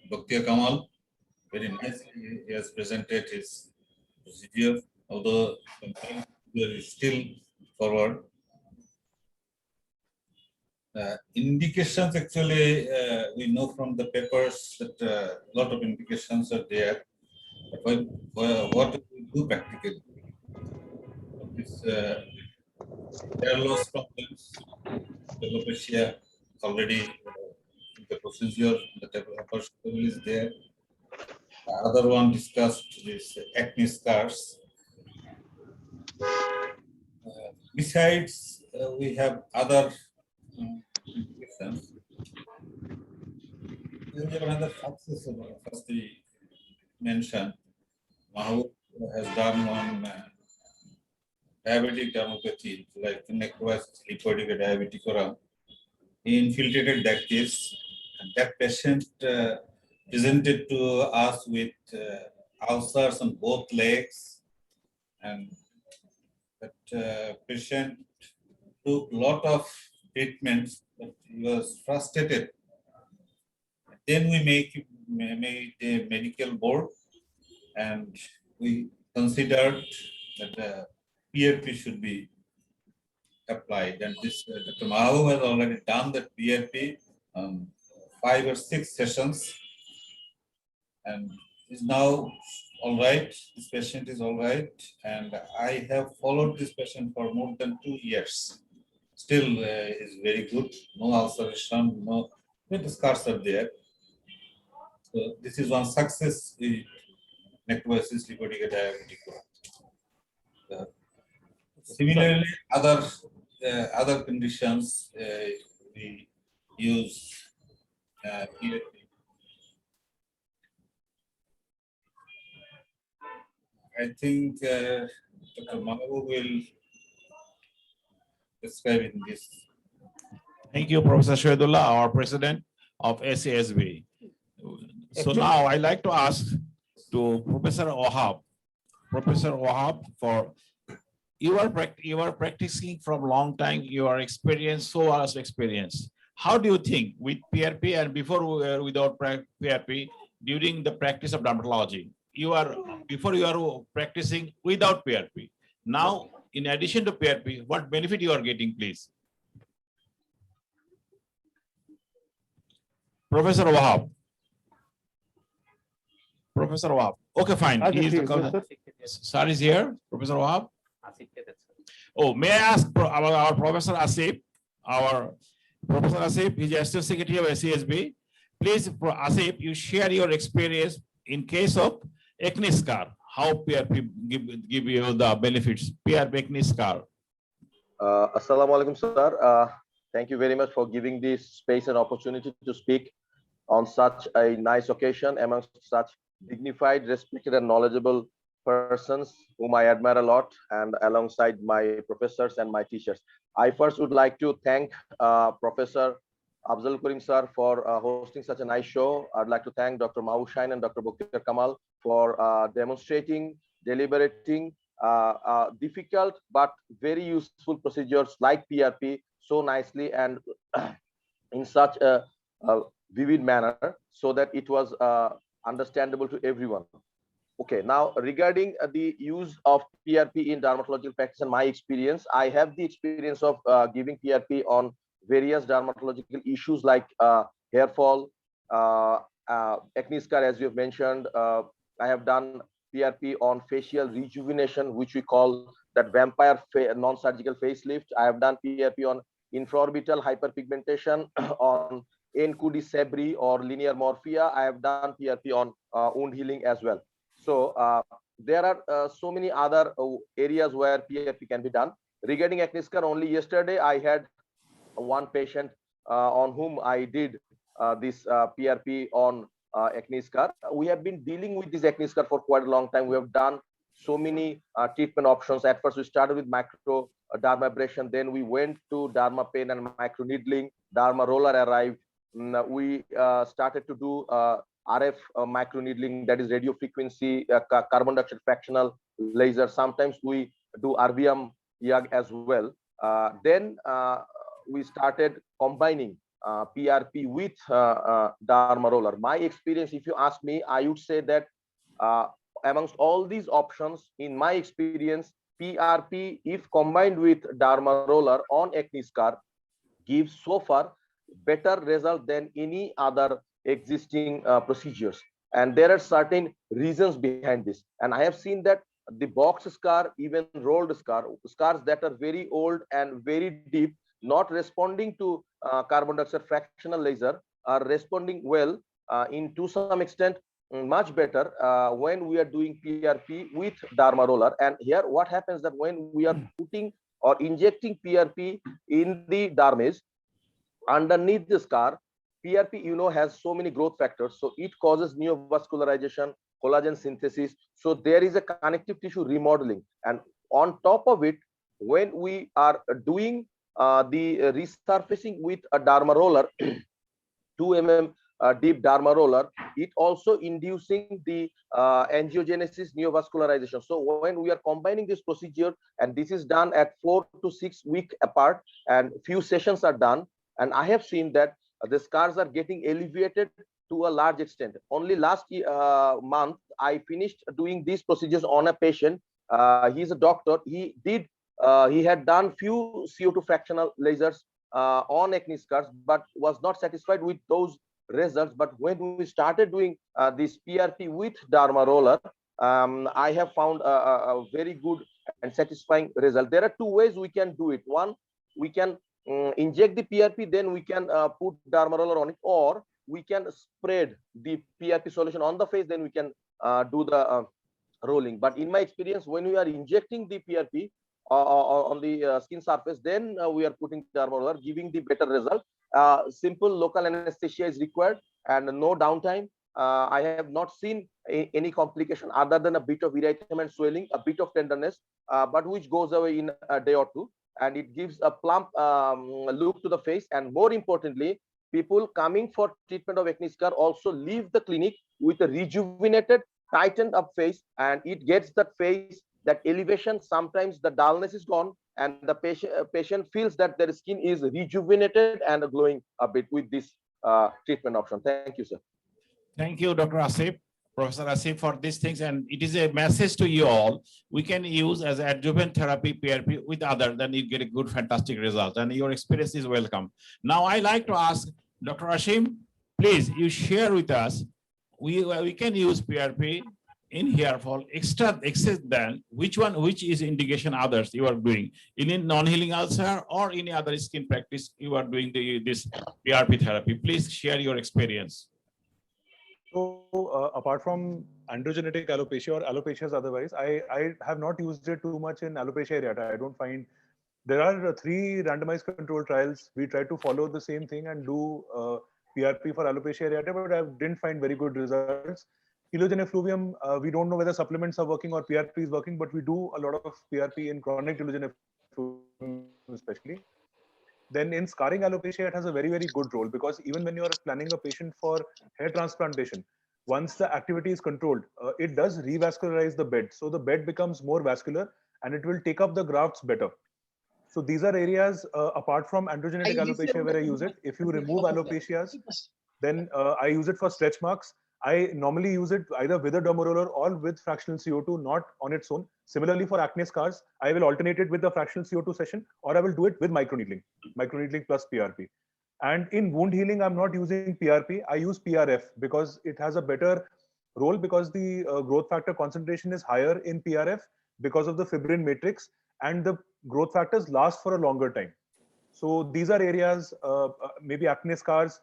Bhakhtiar Kamal. Very nicely, he has presented his procedure, although there is still forward. Indications, actually, we know from the papers that a lot of indications are there. But what do we do practically? This hair loss problems, alopecia, already the procedure, the developer is there. The other one discussed is acne scars. Besides, we have other indications. We have another success, first we mentioned. Mahbub has done one diabetic dermopathy, like necrosis, lipoic diabetic He infiltrated that case, and that patient presented to us with ulcers on both legs, and that patient took a lot of treatments, but he was frustrated. Then we made a medical board, and we considered that PRP should be applied. And this Dr. Mahbub has already done that PRP 5 or 6 sessions, and is now all right. This patient is all right, and I have followed this patient for more than 2 years. Still is very good. No ulceration, no scars are there. So this is one success with necrosis lipoic diabetic. Similarly, other conditions we use PRP. I think Dr. Mahbub will describe in this. Thank you, Professor Shahidullah, our president of SASB. So now I'd like to ask to Professor Wahab. Professor Wahab, for you are practicing from long time, you are experienced, so as experience. How do you think with PRP and before without PRP during the practice of dermatology? Before you are practicing without PRP. Now, in addition to PRP, what benefit you are getting, please? Professor Wahab. Professor Wahab. Okay, fine. He is the sir is here, Professor Wahab. Oh, may I ask about our Professor Asif, he's Assistant Secretary of SCSB. Please, Asif, you share your experience in case of acne scar, how PRP give you the benefits, PRP acne scar. Assalamu alaikum, sir. Thank you very much for giving this space and opportunity to speak on such a nice occasion amongst such dignified, respected, and knowledgeable persons whom I admire a lot, and alongside my professors and my teachers. I first would like to thank Professor Afzal Karim sir for hosting such a nice show. I'd like to thank Dr. Mahbub Shahin and Dr. Bakhtiar Kamal for demonstrating, deliberating difficult but very useful procedures like PRP so nicely and in such a vivid manner so that it was understandable to everyone. Okay, now regarding the use of PRP in dermatological practice and my experience, I have the experience of giving PRP on various dermatological issues like hair fall, acne scar, as you have mentioned. I have done PRP on facial rejuvenation, which we call that vampire non-surgical facelift. I have done PRP on infraorbital hyperpigmentation, on NCUD Sebri or linear morphia. I have done PRP on wound healing as well. So there are so many other areas where PRP can be done. Regarding acne scar, only yesterday I had one patient on whom I did this PRP on acne scar. We have been dealing with this acne scar for quite a long time. We have done so many treatment options. At first, we started with micro dermabrasion, then we went to derma pen and micro needling. Derma roller arrived. We started to do RF micro needling, that is radio frequency, carbon dioxide fractional laser. Sometimes we do RBM YAG as well. Then we started combining PRP with derma roller. My experience, if you ask me, I would say that amongst all these options, in my experience, PRP, if combined with derma roller on acne scar, gives so far better result than any other existing procedures. And there are certain reasons behind this. And I have seen that the box scar, even rolled scar, scars that are very old and very deep, not responding to carbon dioxide fractional laser, are responding well to some extent much better when we are doing PRP with derma roller. And here what happens that when we are putting or injecting PRP in the dermis underneath the scar, PRP, you know, has so many growth factors. So it causes neovascularization, collagen synthesis. So there is a connective tissue remodeling. And on top of it, when we are doing the resurfacing with a derma roller, 2 mm deep derma roller, it also inducing the angiogenesis neovascularization. So when we are combining this procedure, and this is done at 4 to 6 weeks apart, and few sessions are done, and I have seen that the scars are getting alleviated to a large extent. Only last month, I finished doing these procedures on a patient. He's a doctor. He had done few CO2 fractional lasers on acne scars, but was not satisfied with those results. But when we started doing this PRP with derma roller, I have found a very good and satisfying result. There are 2 ways we can do it. One, we can inject the PRP, then we can put derma roller on it, or we can spread the PRP solution on the face, then we can do the rolling. But in my experience, when we are injecting the PRP on the skin surface, then we are putting derma roller, giving the better result. Simple local anesthesia is required and no downtime. I have not seen any complication other than a bit of erythema and swelling, a bit of tenderness, but which goes away in a day or two. And it gives a plump look to the face. And more importantly, people coming for treatment of acne scar also leave the clinic with a rejuvenated, tightened up face, and it gets that face, that elevation. Sometimes the dullness is gone, and the patient feels that their skin is rejuvenated and glowing a bit with this treatment option. Thank you, sir. Thank you, Dr. Asif, Professor Asif, for these things. And it is a message to you all. We can use as adjuvant therapy PRP with other, then you get a good, fantastic result. And your experience is welcome. Now, I like to ask Dr. Hashim, please, you share with us. We can use PRP in hair fall extra excess than which is indication others you are doing in non-healing ulcer or any other skin practice you are doing this PRP therapy? Please share your experience. So apart from androgenetic alopecia or alopecias otherwise, I have not used it too much in alopecia areata. I don't find there are 3 randomized control trials. We try to follow the same thing and do PRP for alopecia areata, but I didn't find very good results. Telogen effluvium, we don't know whether supplements are working or PRP is working, but we do a lot of PRP in chronic telogen effluvium especially. Then in scarring alopecia, it has a very, very good role because even when you're planning a patient for hair transplantation, once the activity is controlled, it does revascularize the bed. So the bed becomes more vascular and it will take up the grafts better. So these are areas apart from androgenetic alopecia where I use it. If you remove alopecias, then I use it for stretch marks. I normally use it either with a derma roller or with fractional CO2, not on its own. Similarly, for acne scars, I will alternate it with the fractional CO2 session, or I will do it with microneedling plus PRP. And in wound healing, I'm not using PRP. I use PRF because it has a better role because the growth factor concentration is higher in PRF because of the fibrin matrix, and the growth factors last for a longer time. So these are areas, maybe acne scars,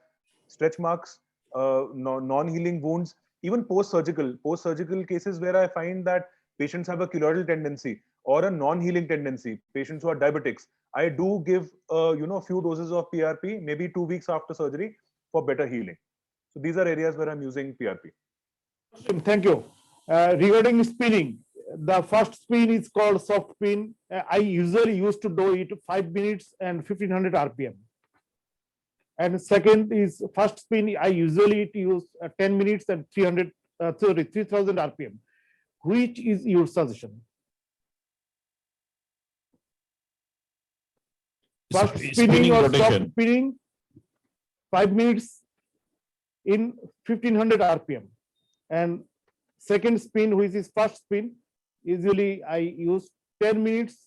stretch marks, non-healing wounds, even post-surgical cases where I find that patients have a keloidal tendency or a non-healing tendency, patients who are diabetics. I do give a few doses of PRP, maybe 2 weeks after surgery for better healing. So these are areas where I'm using PRP. Thank you. Regarding spinning, the first spin is called soft spin. I usually used to do it 5 minutes and 1500 RPM. And second is first spin, I usually use 10 minutes and 3000 RPM. Which is your suggestion? First spinning or soft spinning, 5 minutes in 1500 RPM. And second spin, which is first spin, usually I use 10 minutes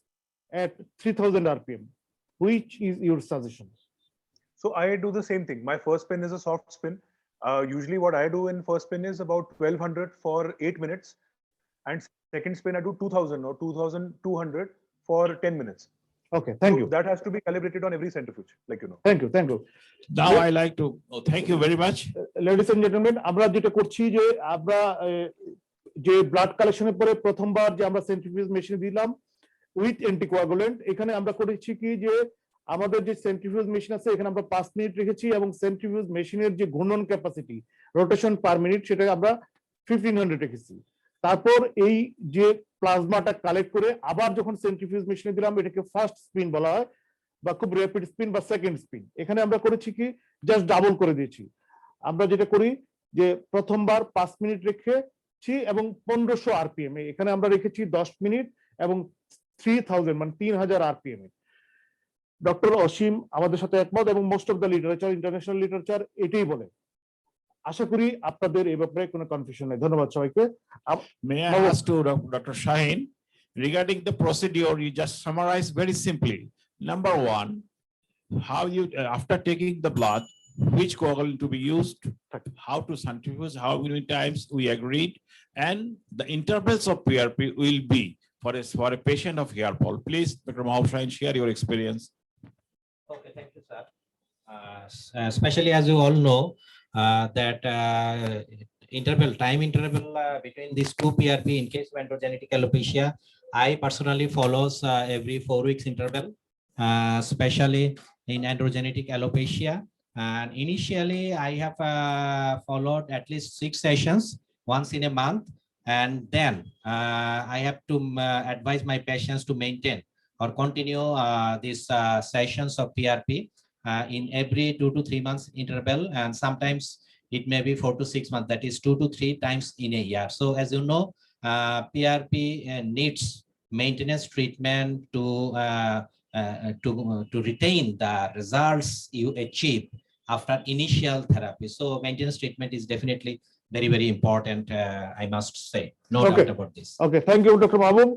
at 3000 RPM. Which is your suggestion? So I do the same thing. My first spin is a soft spin. Usually what I do in first spin is about 1200 for 8 minutes. And second spin, I do 2000 or 2200 for 10 minutes. Okay, thank you. That has to be calibrated on every centrifuge, like you know. Thank you, thank you. Now I like to thank you very much. Ladies and gentlemen, আমরা যেটা করছি যে আমরা যে blood কালেকশনের পরে প্রথমবার যে আমরা সেন্ট্রিফিউজ মেশিন দিলাম উইথ অ্যান্টিকোয়াগুলেন্ট, এখানে আমরা করেছি কি যে আমাদের যে সেন্ট্রিফিউজ মেশিন আছে এখানে আমরা 5 মিনিট রেখেছি এবং সেন্ট্রিফিউজ মেশিনের যে ঘূর্ণন ক্যাপাসিটি রোটেশন পার মিনিট সেটা আমরা 1500 রেখেছি। তারপর এই যে প্লাজমাটা কালেক্ট করে আবার যখন সেন্ট্রিফিউজ মেশিনে দিলাম এটাকে ফার্স্ট স্পিন বলা হয় বা খুব র্যাপিড স্পিন বা সেকেন্ড স্পিন। এখানে আমরা করেছি কি জাস্ট ডাবল করে দিয়েছি। আমরা যেটা করি যে প্রথমবার 5 মিনিট রেখেছি এবং 1500 আরপিএম, এখানে আমরা রেখেছি 10 মিনিট এবং 3000 মানে 3000 আরপিএম। ডক্টর অসীম আমাদের সাথে একমত এবং most of the literature, international literature এটাই বলে। আশা করি আপনাদের এই ব্যাপারে কোনো কনফিউশন নেই। ধন্যবাদ সবাইকে। May I ask to Dr. Shaheen, regarding the procedure, you just summarize very simply. Number one, how you, after taking the blood, which coagulant to be used, how to centrifuge, how many times we agreed, and the intervals of PRP will be for a patient of hair fall. Please, Dr. Mahbub Shaheen, share your experience. Okay, thank you, sir. Especially as you all know, that time interval between these two PRP in case of androgenetic alopecia, I personally follows every 4 weeks interval, especially in androgenetic alopecia. And initially, I have followed at least 6 sessions once in a month, and then I have to advise my patients to maintain or continue these sessions of PRP in every 2 to 3 months interval, and sometimes it may be 4 to 6 months, that is 2 to 3 times in a year. So as you know, PRP needs maintenance treatment to retain the results you achieve after initial therapy. So maintenance treatment is definitely very, very important, I must say. No doubt about this. Okay, thank you, Dr. Mahbub.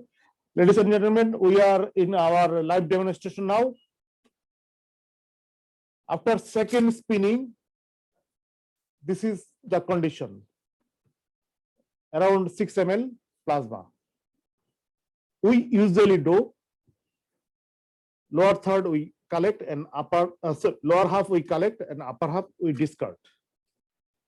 Ladies and gentlemen, we are in our live demonstration now. After second spinning, this is the condition. around 6 ml plasma. We usually do lower third we collect and lower half we collect and upper half we discard,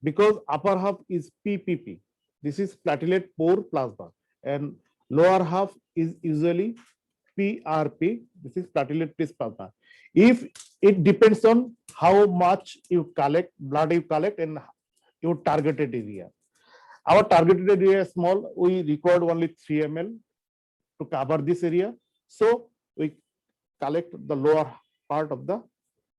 because upper half is PPP. This is platelet poor plasma, and lower half is usually PRP. This is platelet rich plasma. If it depends on how much you collect, blood you collect, and your targeted area. Our targeted area is small. We required only 3 ml to cover this area. So we collect the lower part of the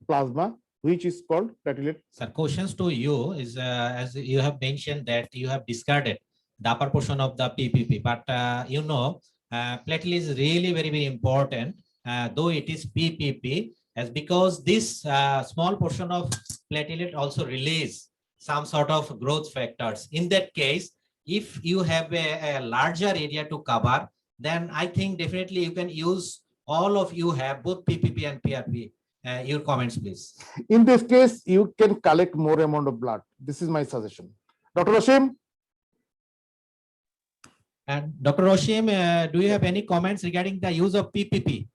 plasma, which is called platelet. Sir, questions to you is as you have mentioned that you have discarded the upper portion of the PPP, but platelet is really very, very important, though it is PPP, as because this small portion of platelet also release some sort of growth factors. In that case, if you have a larger area to cover, then I think definitely you can use all of you have both PPP and PRP. Your comments, please. In this case, you can collect more amount of blood. This is my suggestion. Dr. Oshim? And Dr. Oshim, do you have any comments regarding the use of PPP?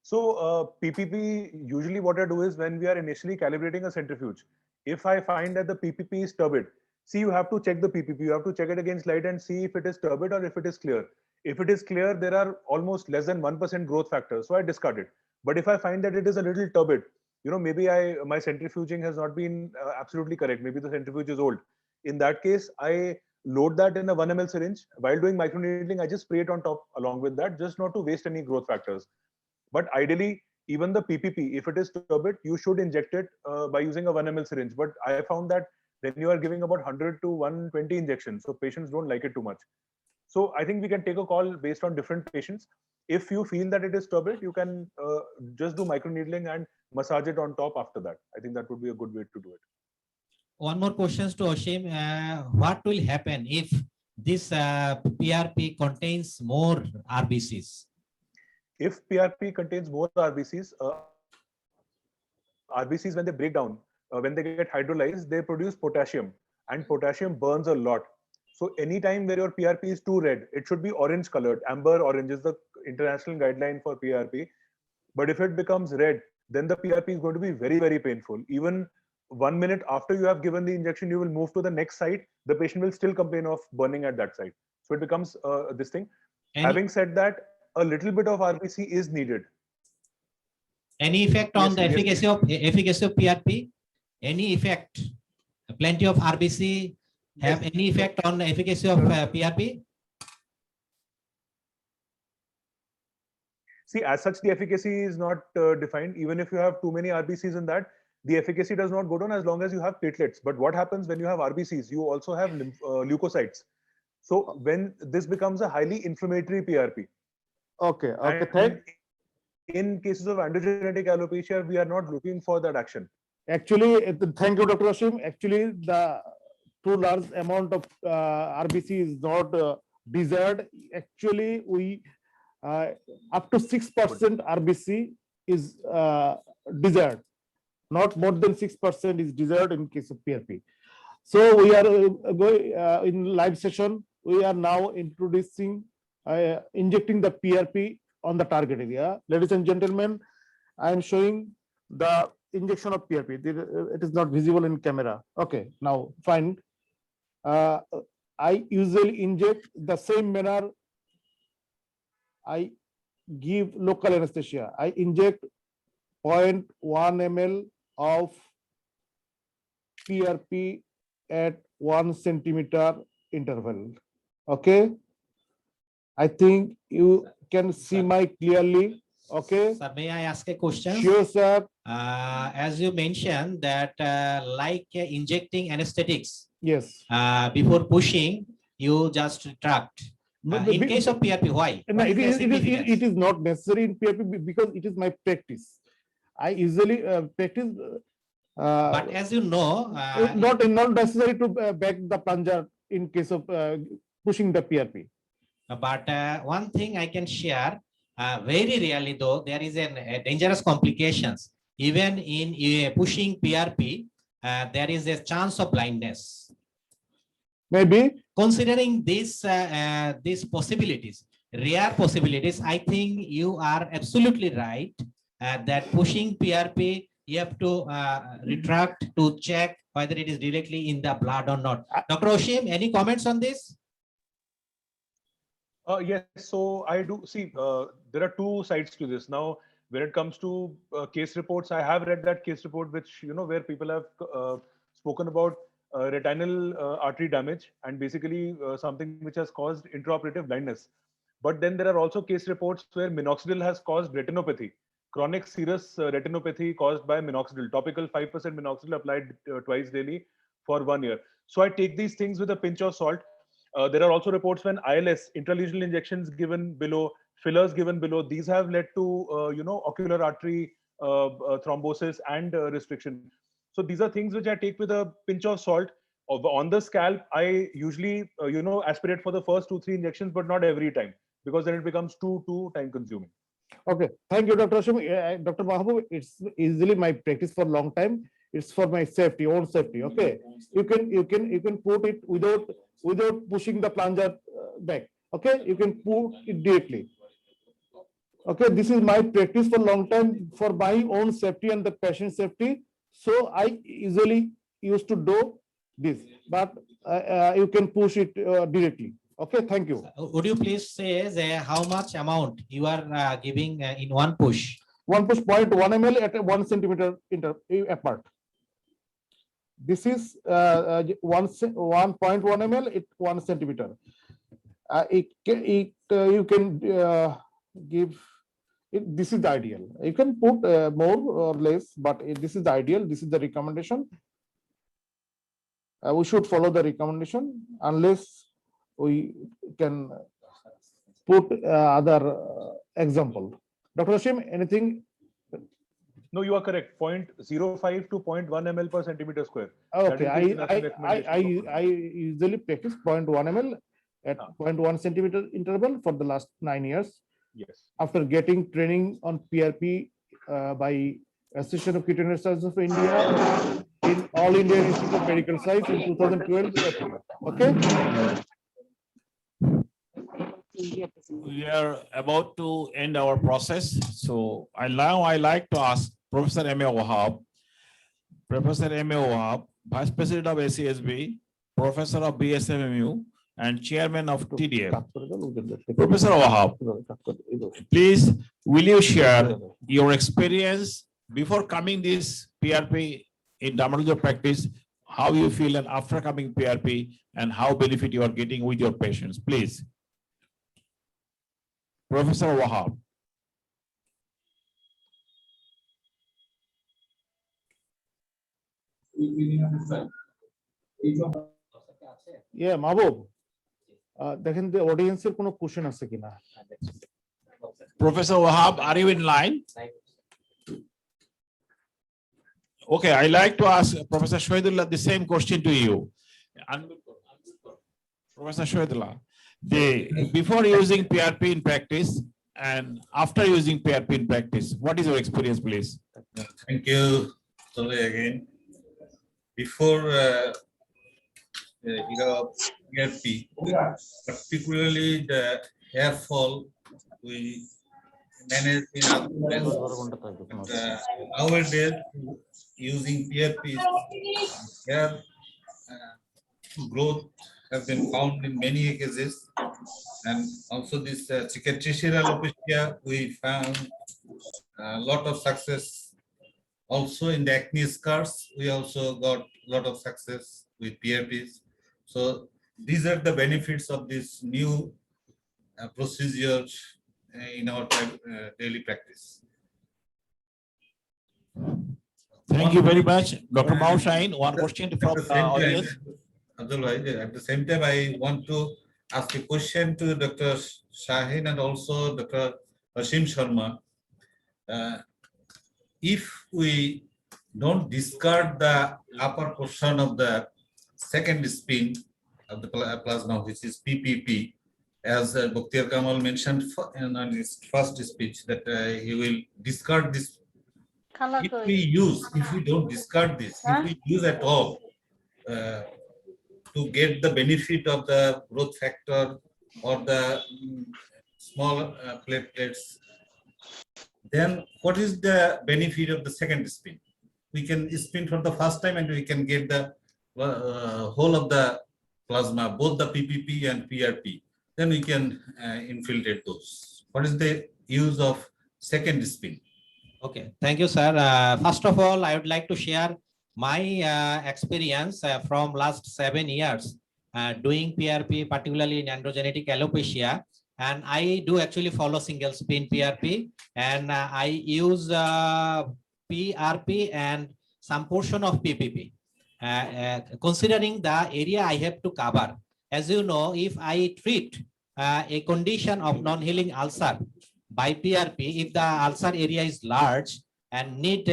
So PPP, usually what I do is when we are initially calibrating a centrifuge, if I find that the PPP is turbid, see, you have to check the PPP, you have to check it against light and see if it is turbid or if it is clear. If it is clear, there are almost less than 1% growth factor, so I discard it. But if I find that it is a little turbid, maybe my centrifuging has not been absolutely correct. Maybe the centrifuge is old. In that case, I load that in a 1 ml syringe. While doing microneedling, I just spray it on top along with that, just not to waste any growth factors. But ideally, even the PPP, if it is turbid, you should inject it by using a 1 ml syringe. But I found that then you are giving about 100 to 120 injections. So patients don't like it too much. So I think we can take a call based on different patients. If you feel that it is turbid, you can just do microneedling and massage it on top after that. I think that would be a good way to do it. One more questions to Oshim. What will happen if this PRP contains more RBCs? If PRP contains more RBCs, RBCs when they break down, when they get hydrolyzed, they produce potassium, and potassium burns a lot. So anytime where your PRP is too red, it should be orange colored. Amber orange is the international guideline for PRP. But if it becomes red, then the PRP is going to be very, very painful. Even 1 minute after you have given the injection, you will move to the next site. The patient will still complain of burning at that site. So it becomes this thing. Having said that, a little bit of RBC is needed. Any effect on the efficacy of PRP? Any effect? Plenty of RBC have any effect on the efficacy of PRP? See, as such, the efficacy is not defined. Even if you have too many RBCs in that, the efficacy does not go down as long as you have platelets. But what happens when you have RBCs? You also have leukocytes. So when this becomes a highly inflammatory PRP. Okay. In cases of androgenetic alopecia, we are not looking for that action. Actually, thank you, Dr. Oshim. Actually, the too large amount of RBC is not desired. Actually, we up to 6% RBC is desired. Not more than 6% is desired in case of PRP. So we are going in live session. We are now introducing injecting the PRP on the target area. Ladies and gentlemen, I am showing the injection of PRP. It is not visible in camera. Okay, now fine. I usually inject the same manner. I give local anesthesia. I inject 0.1 ml of PRP at 1 centimeter interval. Okay. I think you can see my clearly. Okay. Sir, may I ask a question? Sure, sir. As you mentioned that like injecting anesthetics. Yes. Before pushing, you just retract. In case of PRP, why? No, it is not necessary in PRP because it is my practice. I usually practice. But as you know, not necessary to back the plunger in case of pushing the PRP. But one thing I can share, very rarely though, there is a dangerous complications. Even in pushing PRP, there is a chance of blindness. Maybe considering these possibilities, rare possibilities, I think you are absolutely right that pushing PRP, you have to retract to check whether it is directly in the blood or not. Dr. Oshim, any comments on this? Yes, so I do see there are two sides to this. Now, when it comes to case reports, I have read that case report, which, where people have spoken about retinal artery damage and basically something which has caused intraoperative blindness. But then there are also case reports where minoxidil has caused retinopathy, chronic serous retinopathy caused by minoxidil, topical 5% minoxidil applied twice daily for 1 year. So I take these things with a pinch of salt. There are also reports when ILS, intralesional injections given below, fillers given below, these have led to, ocular artery thrombosis and restriction. So these are things which I take with a pinch of salt. On the scalp, I usually, aspirate for the first 2-3 injections, but not every time, because then it becomes too time consuming. Okay, thank you, Dr. Ashim. Dr. Mahbub, it's easily my practice for a long time. It's for my safety, own safety. Okay, you can put it without pushing the plunger back. Okay, you can put it directly. Okay, this is my practice for a long time for my own safety and the patient safety. So I usually used to do this, but you can push it directly. Okay, thank you. Would you please say how much amount you are giving in one push? One push 0.1 ml at 1 centimeter apart. This is 1.1 ml at 1 centimeter. You can give it. This is the ideal. You can put more or less, but this is the ideal. This is the recommendation. We should follow the recommendation unless we can put other example. Dr. Hashim, anything? No, you are correct. 0.05 to 0.1 ml per centimeter square. Okay, I usually practice 0.1 ml at 0.1 centimeter interval for the last 9 years. Yes. After getting training on PRP by Association of Cutaneous Surgeons of India in All India Institute of Medical Science in 2012. Okay. We are about to end our process. So I like to ask Professor M.A. Wahab, Vice President of ACSB, Professor of BSMMU, and Chairman of TDF. Professor Wahab, please, will you share your experience before coming this PRP in dermatology practice, how you feel and after coming PRP, and how benefit you are getting with your patients, please. Professor Wahab. Yeah, Mahbub. দেখেন the audience এর কোনো question আছে কিনা? Professor Wahab, are you in line? Okay, I like to ask Professor Shahidullah the same question to you. Professor Shahidullah, before using PRP in practice and after using PRP in practice, what is your experience, please? Thank you, Tole, again. Before PRP, particularly the hair fall, we manage in other ways. Nowadays, using PRP, hair growth has been found in many cases, and also this cicatricial alopecia, we found a lot of success. Also in the acne scars, we also got a lot of success with PRPs. So these are the benefits of this new procedure in our daily practice. Thank you very much. Dr. Maushain, one question from the audience. Abdul Bhai, at the same time, I want to ask a question to Dr. Shaheen and also Dr. Hashim Sharma. If we don't discard the upper portion of the second spin of the plasma, which is PPP, as Bakhtiar Kamal mentioned in his first speech, that he will discard this. If we don't discard this, if we use at all, to get the benefit of the growth factor or the small platelets, then what is the benefit of the second spin? We can spin for the first time and we can get the whole of the plasma, both the PPP and PRP. Then we can infiltrate those. What is the use of second spin? Okay, thank you, sir. First of all, I would like to share my experience from last 7 years doing PRP, particularly in androgenetic alopecia. And I do actually follow single spin PRP, and I use PRP and some portion of PPP. Considering the area I have to cover, as you know, if I treat a condition of non-healing ulcer by PRP, if the ulcer area is large and need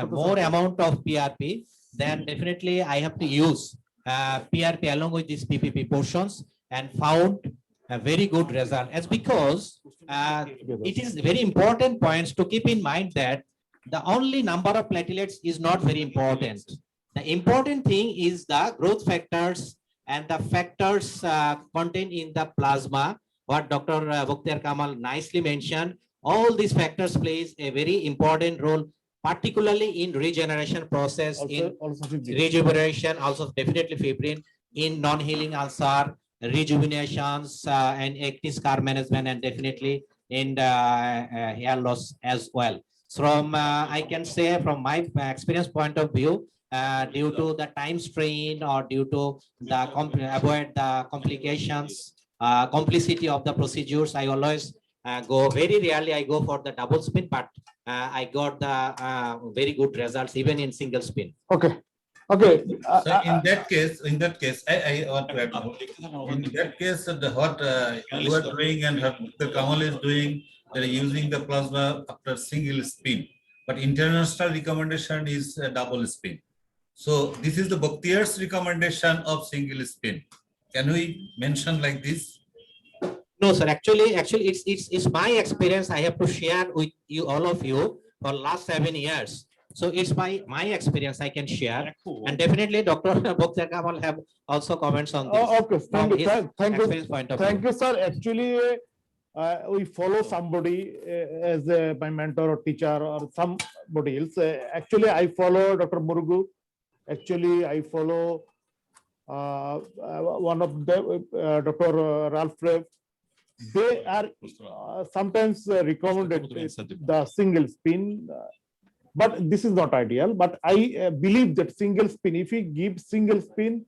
more amount of PRP, then definitely I have to use PRP along with these PPP portions, and found a very good result. As because it is very important points to keep in mind that the only number of platelets is not very important. The important thing is the growth factors and the factors contained in the plasma, what Dr. Bokhtiyar Kamal nicely mentioned. All these factors plays a very important role, particularly in regeneration process, in rejuvenation, also definitely fibrin, in non-healing ulcer, rejuvenations, and active scar management, and definitely in the hair loss as well. From I can say from my experience point of view, due to the time strain or due to the avoid the complications, complicity of the procedures, I always go, very rarely I go for the double spin, but I got the very good results even in single spin. Okay. Okay. So in that case, I want to add more. In that case, what you are doing and what the Kamal is doing, they are using the plasma after single spin. But international recommendation is a double spin. So this is the Bokhtiyar's recommendation of single spin. Can we mention like this? No, sir. Actually, it's my experience. I have to share with you, all of you, for last 7 years. So it's my experience I can share, and definitely Dr. Bokhtiyar Kamal have also comments on this. Okay, thank you. Thank you, sir. Actually, we follow somebody as my mentor or teacher or somebody else. Actually, I follow Dr. Murugu. Actually, I follow one of them, Dr. Ralph Rev. They are sometimes recommended the single spin, but this is not ideal. But I believe that single spin, if we give single spin,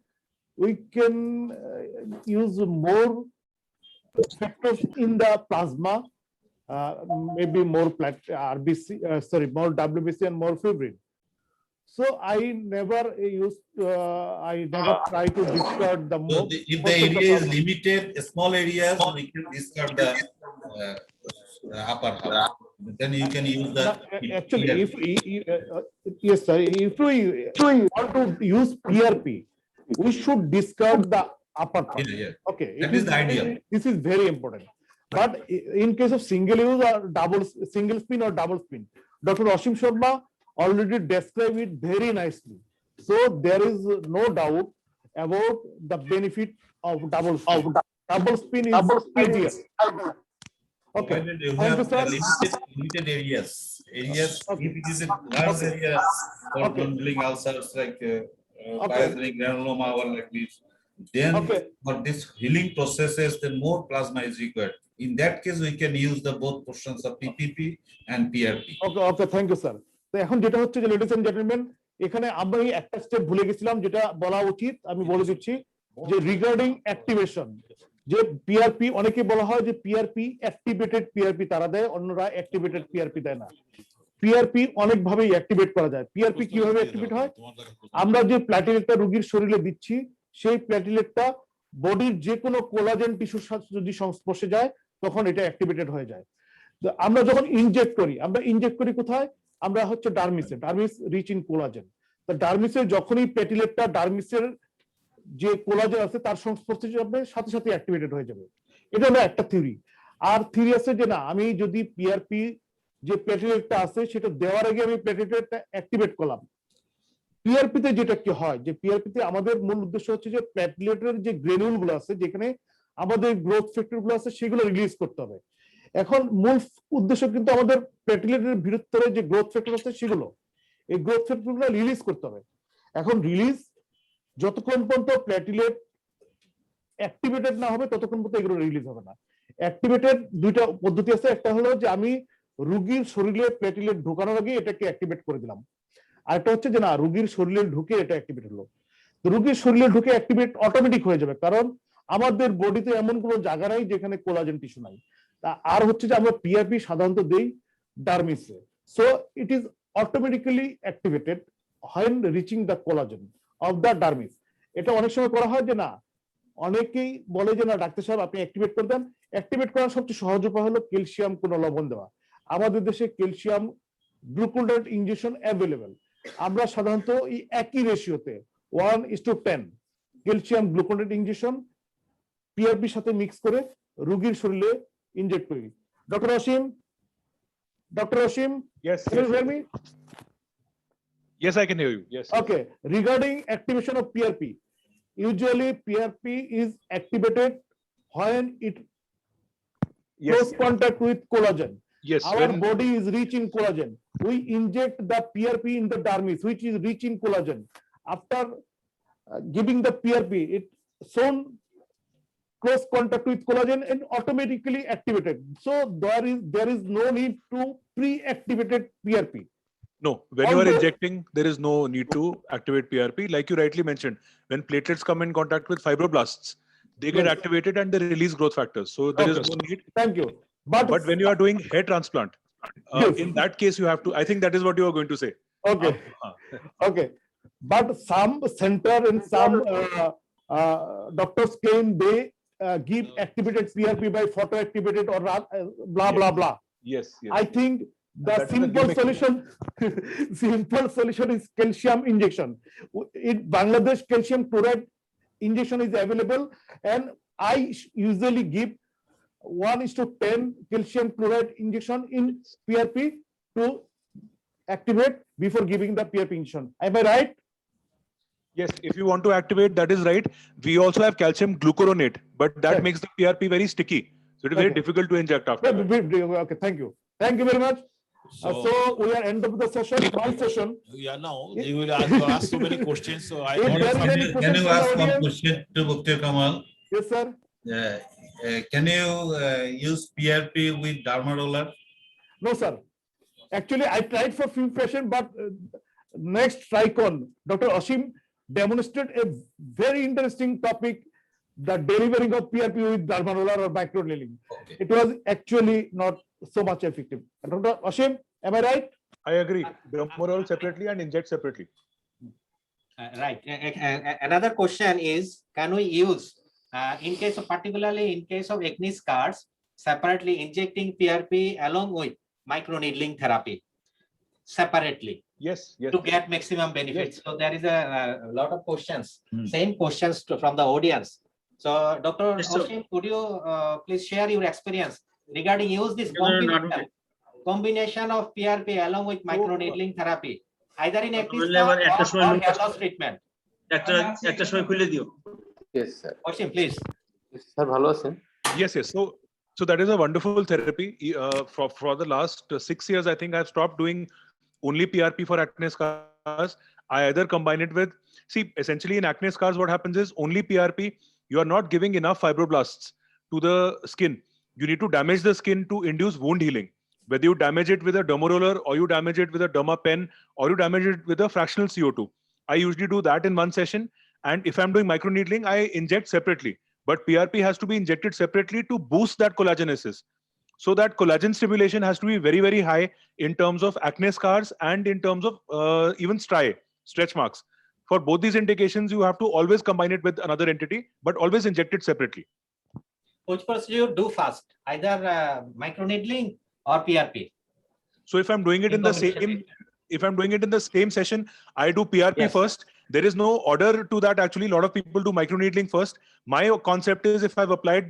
we can use more factors in the plasma, maybe more RBC, more WBC and more fibrin. So I never try to discard the So if the area is limited, small areas, we can discard the upper half. Then you can use the. Actually, yes, sir. If we want to use PRP, we should discard the upper part. Yeah. Okay, That is the ideal. This is very important. But in case of single use or single spin or double spin, Dr. Asim Sharma already described it very nicely. So there is no doubt about the benefit of double spin. Double spin is ideal. Okay. Thank you, sir. Limited areas. Okay. If it is a large area for non-healing ulcers like pyogenic granuloma or like this, then for this healing processes, then more plasma is required. In that case, we can use the both portions of PPP and PRP. Okay, thank you, sir. তো এখন যেটা হচ্ছে যে ladies and gentleman, এখানে আমি একটা step ভুলে গেছিলাম, যেটা বলা উচিত আমি বলে দিচ্ছি, যে রিগার্ডিং অ্যাক্টিভেশন, যে পিআরপি অনেকে বলা হয় যে পিআরপি অ্যাক্টিভেটেড পিআরপি তারা দেয়, অন্যরা অ্যাক্টিভেটেড পিআরপি দেয় না। পিআরপি অনেক ভাবে অ্যাক্টিভেট করা যায়। পিআরপি কিভাবে অ্যাক্টিভেট হয়? আমরা যে প্ল্যাটিলেটটা রোগীর শরীরে দিচ্ছি, সেই প্ল্যাটিলেটটা বডির যে কোনো কোলাজেন টিস্যুর সাথে যদি সংস্পর্শে যায়, তখন এটা অ্যাক্টিভেটেড হয়ে যায়। আমরা যখন ইনজেক্ট করি, আমরা ইনজেক্ট করি কোথায়? আমরা হচ্ছে ডার্মিসে, ডার্মিস রিচ ইন কোলাজেন। তো ডার্মিসের যখনই প্ল্যাটিলেটটা ডার্মিসের যে কোলাজেন আছে তার সংস্পর্শে যাবে, সাথে সাথে অ্যাক্টিভেটেড হয়ে যাবে। এটা হলো একটা থিওরি। আর থিওরি আছে যে না, আমি যদি পিআরপি যে প্ল্যাটিলেটটা আছে সেটা দেওয়ার আগে আমি প্ল্যাটিলেটটা অ্যাক্টিভেট করলাম, পিআরপি তে যেটা কি হয় যে পিআরপি তে আমাদের মূল উদ্দেশ্য হচ্ছে যে প্ল্যাটলেটের যে গ্রেনুল গুলো আছে যেখানে আমাদের গ্রোথ ফ্যাক্টর গুলো আছে সেগুলো রিলিজ করতে হবে। এখন মূল উদ্দেশ্য কিন্তু আমাদের প্ল্যাটলেটের ভিতরে যে গ্রোথ ফ্যাক্টর আছে সেগুলো, এই গ্রোথ ফ্যাক্টর গুলো রিলিজ করতে হবে। এখন রিলিজ যতক্ষণ পর্যন্ত প্ল্যাটলেট অ্যাক্টিভেটেড না হবে ততক্ষণ পর্যন্ত এগুলো রিলিজ হবে না। অ্যাক্টিভেটেড দুইটা পদ্ধতি আছে, একটা হলো যে আমি রোগীর শরীরে প্ল্যাটলেট ঢোকানোর আগে এটাকে অ্যাক্টিভেট করে দিলাম, আরেকটা হচ্ছে যে না রোগীর শরীরে ঢুকে এটা অ্যাক্টিভেট হলো। রোগীর শরীরে ঢুকে অ্যাক্টিভেট অটোমেটিক হয়ে যাবে, কারণ আমাদের বডিতে এমন কোনো জায়গা নাই যেখানে কোলাজেন টিস্যু নাই। আর হচ্ছে যে আমরা পিআরপি সাধারণত দেই ডার্মিসে, so it is automatically activated when reaching the collagen of the dermis. এটা অনেক সময় করা হয় যে না, অনেকেই বলে যে না ডাক্তার সাহেব আপনি অ্যাক্টিভেট করে দেন। অ্যাক্টিভেট করার সবচেয়ে সহজ উপায় হলো ক্যালসিয়াম কোনো লবণ দেওয়া। আমাদের দেশে ক্যালসিয়াম গ্লুকোনেট ইনজেকশন অ্যাভেলেবেল। আমরা সাধারণত এই একই রেশিওতে 1:10 ক্যালসিয়াম গ্লুকোনেট ইনজেকশন পিআরপির সাথে মিক্স করে রোগীর শরীরে ইনজেক্ট করি। Doctor Asim, Yes. can you hear me? Yes, I can hear you. Yes. Okay, regarding activation of PRP, usually PRP is activated when it Yes. close contact with collagen. Yes. Our body is rich in collagen. We inject the PRP in the dermis, which is rich in collagen. After giving the PRP, it shown close contact with collagen and automatically activated. So there is no need to pre-activated PRP. No, when you are Although- injecting, there is no need to activate PRP. Like you rightly mentioned, when platelets come in contact with fibroblasts, they get Yes. activated and they release growth factors. So there is Okay. no need. Thank you. But when you are doing hair transplant, Yes. in that case, you have to. I think that is what you are going to say. Okay. Uh, Okay, but some center and some doctors claim they give activated PRP by photo activated or blah blah blah. Yes. Yes. I think the That is a simple gimmick. solution, simple solution is calcium injection. In Bangladesh, calcium chloride injection is available, and I usually give 1:10 calcium chloride injection in PRP to activate before giving the PRP injection. Am I right? Yes, if you want to activate, that is right. We also have calcium glucuronate, but that Yes. makes the PRP very sticky. So it is very Okay. difficult to inject after. that. Okay, thank you. Thank you very much. So we are end of the session, my session. Yeah, now you will ask so many questions, so I If thought there is any some- question Can you from the ask one audience? question to Bhakti Kamal? Yes, sir. Can you use PRP with derma roller? No, sir. Actually, I tried for few patients, but next TRICON, Dr. Ashim demonstrated a very interesting topic, the delivering of PRP with derma roller or microneedling. Okay. It was actually not so much effective. Dr. Ashim, am I right? I agree. Dermarol separately and inject separately. Right. Another question is, can we use, in case of particularly in case of acne scars, separately injecting PRP along with microneedling therapy separately Yes. Yes. to get maximum benefits? So there is a lot of questions, same questions from the audience. So Dr. Ashim, could you please share your experience regarding use this combination of PRP along with microneedling therapy, either in acne scar or hair loss treatment? একটা সময় খুলে দিও। Yes, sir. Ashim, please. Sir, ভালো আছেন? Yes. Yes. So that is a wonderful therapy. For the last 6 years, I think I've stopped doing only PRP for acne scars. I either combine it with, see, essentially in acne scars, what happens is only PRP, you are not giving enough fibroblasts to the skin. You need to damage the skin to induce wound healing. Whether you damage it with a dermaroller or you damage it with a derma pen or you damage it with a fractional CO2. I usually do that in one session. And if I'm doing microneedling, I inject separately. But PRP has to be injected separately to boost that collagenesis. So that collagen stimulation has to be very, very high in terms of acne scars and in terms of even stretch marks. For both these indications, you have to always combine it with another entity, but always inject it separately. Which procedure do first, either microneedling or PRP? So if I'm doing it in the same session, I do PRP Yes. first. There is no order to that. Actually, a lot of people do microneedling first. My concept is if I've applied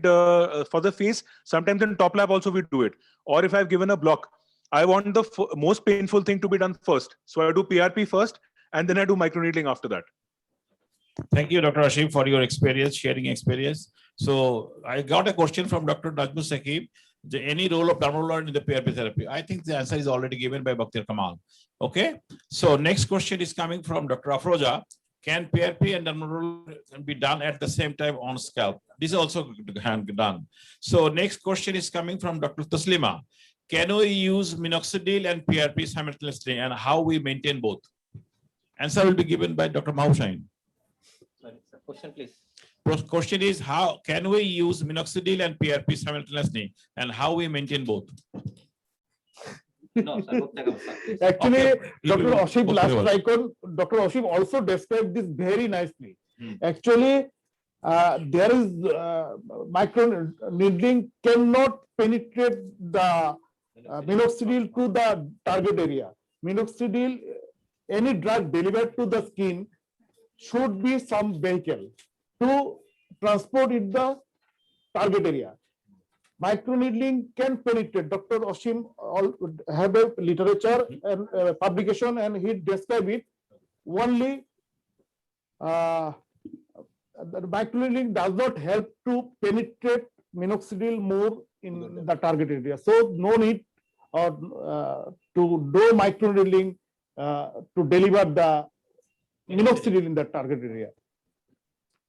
for the face, sometimes in top lap also we do it. Or if I've given a block, I want the most painful thing to be done first. So I do PRP first and then I do microneedling after that. Thank you, Dr. Ashim, for your experience, sharing experience. So I got a question from Dr. Najmul Saqib. Any role of dermatologist in the PRP therapy? I think the answer is already given by Bakhtiar Kamal. Okay. So next question is coming from Dr. Afroja. Can PRP and dermatology be done at the same time on scalp? This is also done. So next question is coming from Dr. Taslima. Can we use minoxidil and PRP simultaneously, and how we maintain both? Answer will be given by Dr. Mahushain. Question, please. Question is, how can we use minoxidil and PRP simultaneously, and how we maintain both? No, sir. Actually, Okay. Dr. Ashim Okay. last icon, Dr. Ashim also described this very nicely. Actually, there is micro needling cannot penetrate the minoxidil to the target area. Minoxidil, any drug delivered to the skin should be some vehicle to transport it the target area. Microneedling can penetrate. Dr. Ashim have a literature and publication, and he described it. Only the microneedling does not help to penetrate minoxidil more in the target area. So no need to do microneedling to deliver the minoxidil in the target area.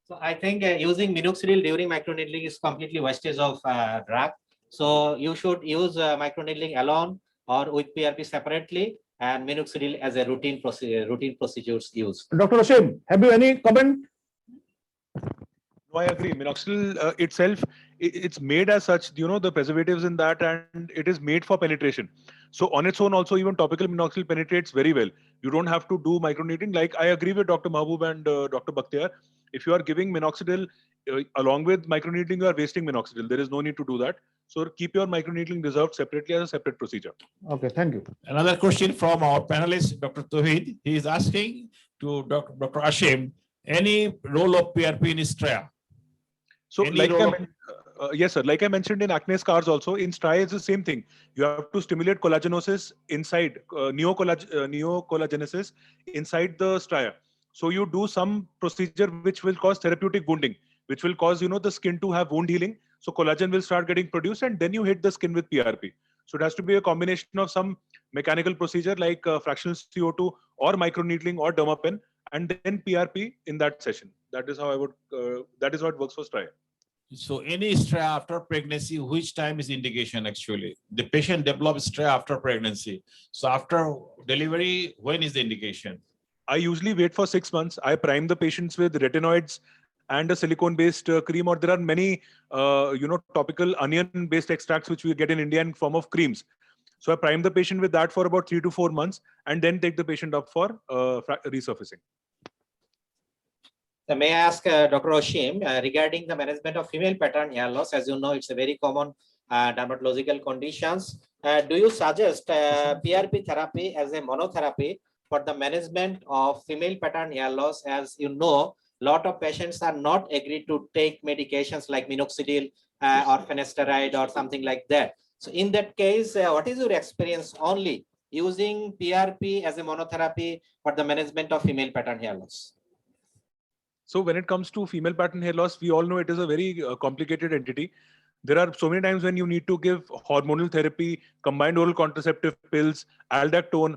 So I think using minoxidil during microneedling is completely wastage of drug. So you should use microneedling alone or with PRP separately, and minoxidil as a routine procedures used. Dr. Ashim, have you any comment? No, I agree. Minoxidil itself, it's made as such, the preservatives in that, and it is made for penetration. So on its own also, even topical minoxidil penetrates very well. You don't have to do microneedling. Like I agree with Dr. Mahbub and Dr. Bakhtiar. If you are giving minoxidil along with microneedling, you are wasting minoxidil. There is no need to do that. So keep your microneedling reserved separately as a separate procedure. Okay, thank you. Another question from our panelist, Dr. Tawhid. He is asking to Dr. Ashim, any role of PRP in Stria? So Any like role yes, sir. Like I mentioned in acne scars also, in Stria it's the same thing. You have to stimulate collagenesis inside, neocollagenesis inside the stria. So you do some procedure which will cause therapeutic wounding, which will cause, the skin to have wound healing. So collagen will start getting produced, and then you hit the skin with PRP. So it has to be a combination of some mechanical procedure like fractional CO2 or microneedling or dermapen, and then PRP in that session. That is how I would, that is what works for Stria. So any Stria after pregnancy, which time is indication actually? The patient develops Stria after pregnancy. So after delivery, when is the indication? I usually wait for 6 months. I prime the patients with retinoids and a silicone-based cream, or there are many, topical onion-based extracts which we get in India in form of creams. So I prime the patient with that for about 3 to 4 months, and then take the patient up for resurfacing. So may I ask Dr. Ashim regarding the management of female pattern hair loss? As you know, it's a very common dermatological conditions. Do you suggest PRP therapy as a monotherapy for the management of female pattern hair loss? As you know, a lot of patients are not agreed to take medications like minoxidil or finasteride or something like that. So in that case, what is your experience only using PRP as a monotherapy for the management of female pattern hair loss? So when it comes to female pattern hair loss, we all know it is a very complicated entity. There are so many times when you need to give hormonal therapy, combined oral contraceptive pills, aldactone.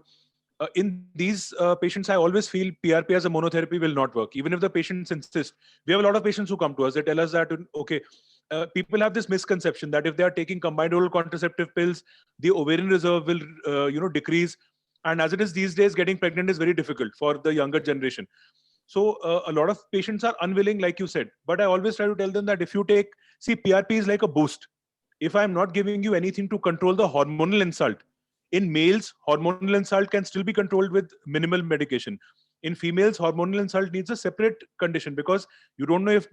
In these patients, I always feel PRP as a monotherapy will not work. Even if the patients insist, we have a lot of patients who come to us. They tell us that, okay, people have this misconception that if they are taking combined oral contraceptive pills, the ovarian reserve will, decrease. And as it is these days, getting pregnant is very difficult for the younger generation. So a lot of patients are unwilling, like you said. But I always try to tell them that if you take, PRP is like a boost. If I'm not giving you anything to control the hormonal insult, in males, hormonal insult can still be controlled with minimal medication. In females, hormonal insult needs a separate condition because you don't know if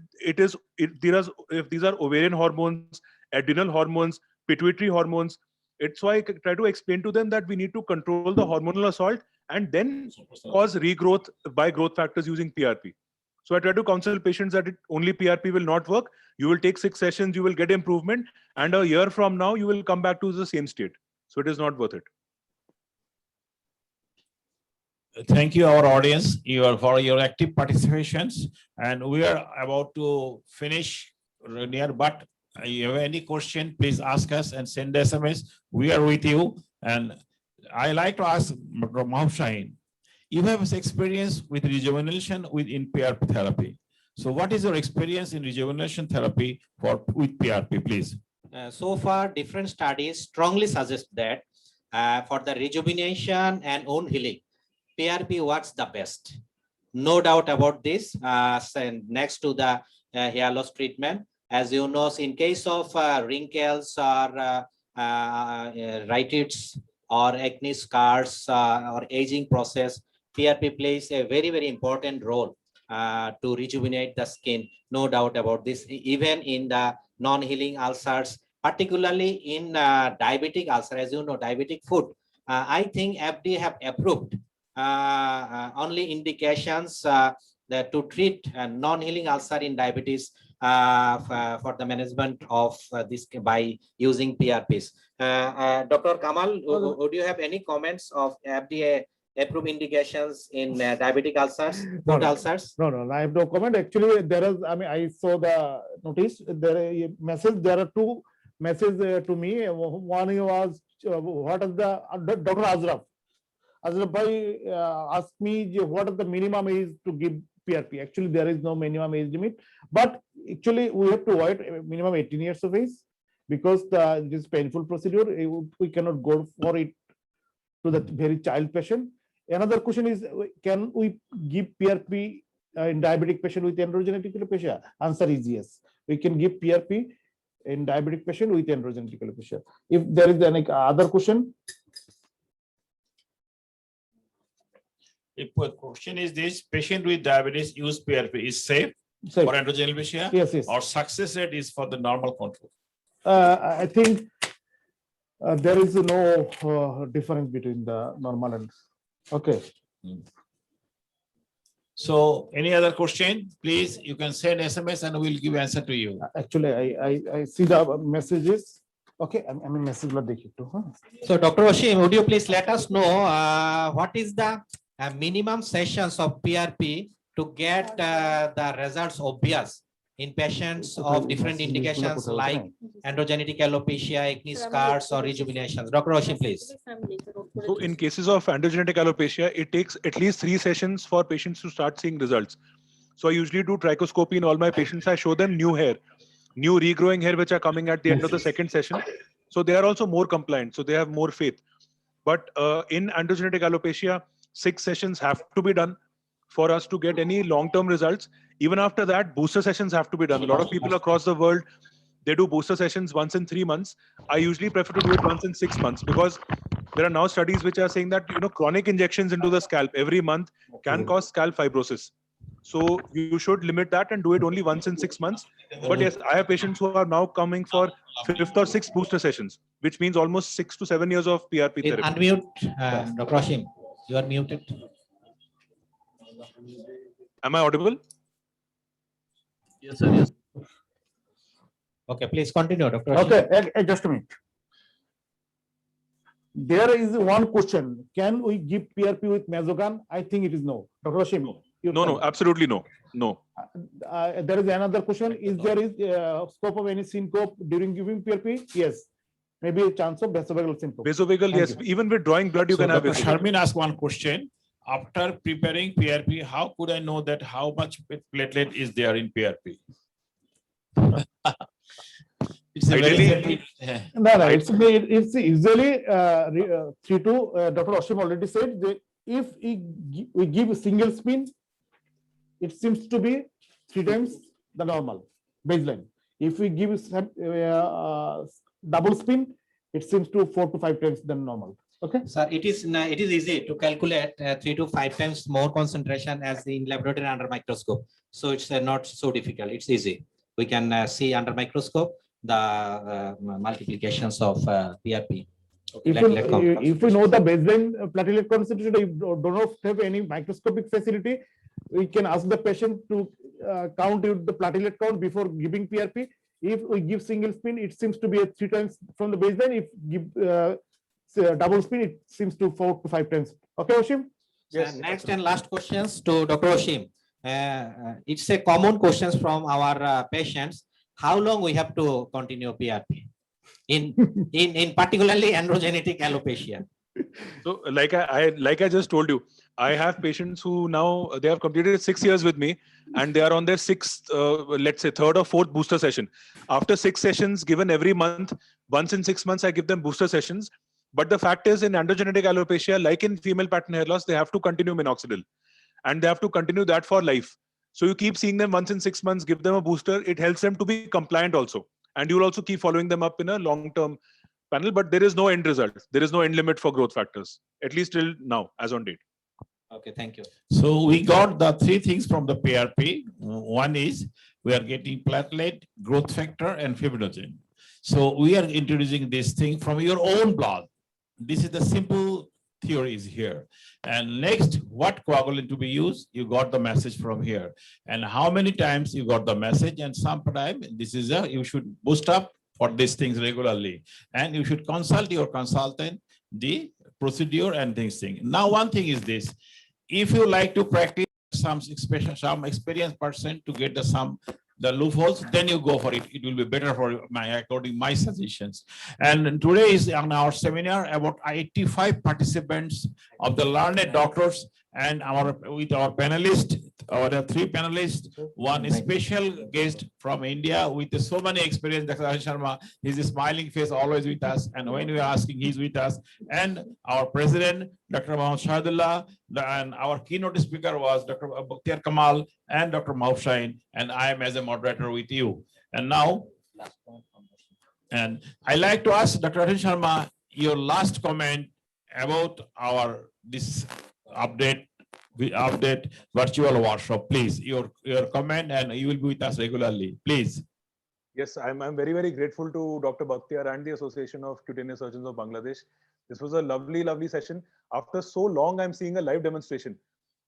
these are ovarian hormones, adrenal hormones, pituitary hormones. It's why I try to explain to them that we need to control the hormonal assault and then cause regrowth by growth factors using PRP. So I try to counsel patients that only PRP will not work. You will take 6 sessions, you will get improvement, and a year from now, you will come back to the same state. So it is not worth it. thank you, our audience, for your active participations. And we are about to finish near, but you have any question, please ask us and send SMS. We are with you. And I like to ask Dr. Mahbub Shaheen, you have experience with rejuvenation in PRP therapy. So what is your experience in rejuvenation therapy with PRP, please? So far, different studies strongly suggest that for the rejuvenation and wound healing, PRP works the best. No doubt about this. Next to the hair loss treatment, as you know, in case of wrinkles or rhytids or acne scars or aging process, PRP plays a very, very important role to rejuvenate the skin. No doubt about this. Even in the non-healing ulcers, particularly in diabetic ulcer, as you know, diabetic foot, I think FDA have approved only indications that to treat non-healing ulcer in diabetes for the management of this by using PRPs. Dr. Kamal, would you have any comments of FDA approved indications in diabetic ulcers, foot ulcers? No, I have no comment. Actually, there is, I mean, I saw the notice, there are two messages to me. One was, what is the, Dr. Azraf bhai asked me what is the minimum age to give PRP. Actually, there is no minimum age limit, but actually we have to avoid minimum 18 years of age because this painful procedure, we cannot go for it to the very child patient. Another question is, can we give PRP in diabetic patient with androgenetic alopecia? Answer is yes. We can give PRP in diabetic patient with androgenetic alopecia. If there is any other question. If a question is this, patient with diabetes use PRP is safe for androgenetic alopecia? Yes. Or success rate is for the normal control? I think there is no difference between the normal and okay. So any other question, please, you can send SMS and we'll give answer to you. Actually, I see the messages. Okay, I mean message la dekhi to. So Dr. Oshim, would you please let us know what is the minimum sessions of PRP to get the results obvious in patients of different indications like androgenetic alopecia, acne scars, or rejuvenations? Dr. Oshim, please. So in cases of androgenetic alopecia, it takes at least 3 sessions for patients to start seeing results. So I usually do trichoscopy in all my patients. I show them new hair, new regrowing hair, which are coming at the end of the second session. So they are also more compliant. So they have more faith. But in androgenetic alopecia, 6 sessions have to be done for us to get any long-term results. Even after that, booster sessions have to be done. A lot of people across the world, they do booster sessions once in 3 months. I usually prefer to do it once in 6 months because there are now studies which are saying that chronic injections into the scalp every month can cause scalp fibrosis. So you should limit that and do it only once in 6 months. But yes, I have patients who are now coming for 5th or 6th booster sessions, which means almost 6 to 7 years of PRP therapy. Unmute, Dr. Oshim. You are muted. Am I audible? Yes, sir. Yes. Okay, please continue, Dr. Oshim. Okay, just a minute. There is one question. Can we give PRP with Mesogan? I think it is no. Dr. Oshim. No, absolutely no. No. There is another question. Is there is scope of any syncope during giving PRP? Yes. Maybe a chance of vasovagal syncope. Vasovagal, yes. Even with drawing blood, you can have Dr. vasovagal. Sharmin asked one question. After preparing PRP, how could I know that how much platelet is there in PRP? It's a very simple. No, it's usually 3 to Dr. Oshim already said that if we give a single spin, it seems to be 3 times the normal baseline. If we give double spin, it seems to 4 to 5 times the normal. Okay. Sir, it is easy to calculate 3 to 5 times more concentration as in laboratory under microscope. So it's not so difficult. It's easy. We can see under microscope the multiplications of PRP. If we know the baseline platelet concentration, if do not have any microscopic facility, we can ask the patient to count the platelet count before giving PRP. If we give single spin, it seems to be 3 times from the baseline. If give double spin, it seems to 4 to 5 times. Okay, Oshim? Yes, Next and last questions to Dr. Oshim. It's a common questions from our patients. How long we have to continue PRP in particularly androgenetic alopecia? So like I just told you, I have patients who now they have completed 6 years with me and they are on their sixth, let's say third or fourth booster session. After 6 sessions given every month, once in 6 months, I give them booster sessions. But the fact is in androgenetic alopecia, like in female pattern hair loss, they have to continue minoxidil and they have to continue that for life. So you keep seeing them once in 6 months, give them a booster. It helps them to be compliant also. And you'll also keep following them up in a long-term panel, but there is no end result. There is no end limit for growth factors, at least till now, as on date. Okay, thank you. So we got the 3 things from the PRP. One is we are getting platelet, growth factor, and fibrinogen. So we are introducing this thing from your own blood. This is the simple theories here. And next, what coagulant to be used? You got the message from here. And how many times you got the message? And sometime this is you should boost up for these things regularly. And you should consult your consultant, the procedure and things. Now, one thing is this. If you like to practice some experienced person to get the loopholes, then you go for it. It will be better for according my suggestions. And today is on our seminar about 85 participants of the learned doctors and with our panelists, our 3 panelists, one special guest from India with so many experience, Dr. Ashish Sharma. His smiling face always with us, and when we are asking, he's with us. And our president, Dr. Mohammad Shahidullah, and our keynote speaker was Dr. Bakhtiar Kamal and Dr. Mahbub, and I am as a moderator with you. And now, and I like to ask Dr. Ashish Sharma your last comment about this update virtual workshop, please. Your comment, and you will be with us regularly, please. Yes, I'm very, very grateful to Dr. Bakhtiar and the Association of Cutaneous Surgeons of Bangladesh. This was a lovely, lovely session. After so long, I'm seeing a live demonstration.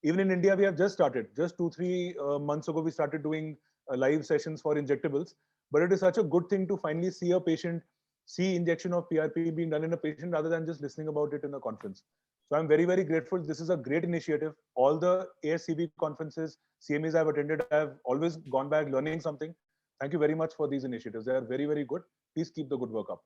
Even in India, we have just started. Just 2-3 months ago, we started doing live sessions for injectables. But it is such a good thing to finally see a patient, see injection of PRP being done in a patient rather than just listening about it in a conference. So I'm very, very grateful. This is a great initiative. All the ASCB conferences, CMEs I've attended, I've always gone back learning something. Thank you very much for these initiatives. They are very, very good. Please keep the good work up.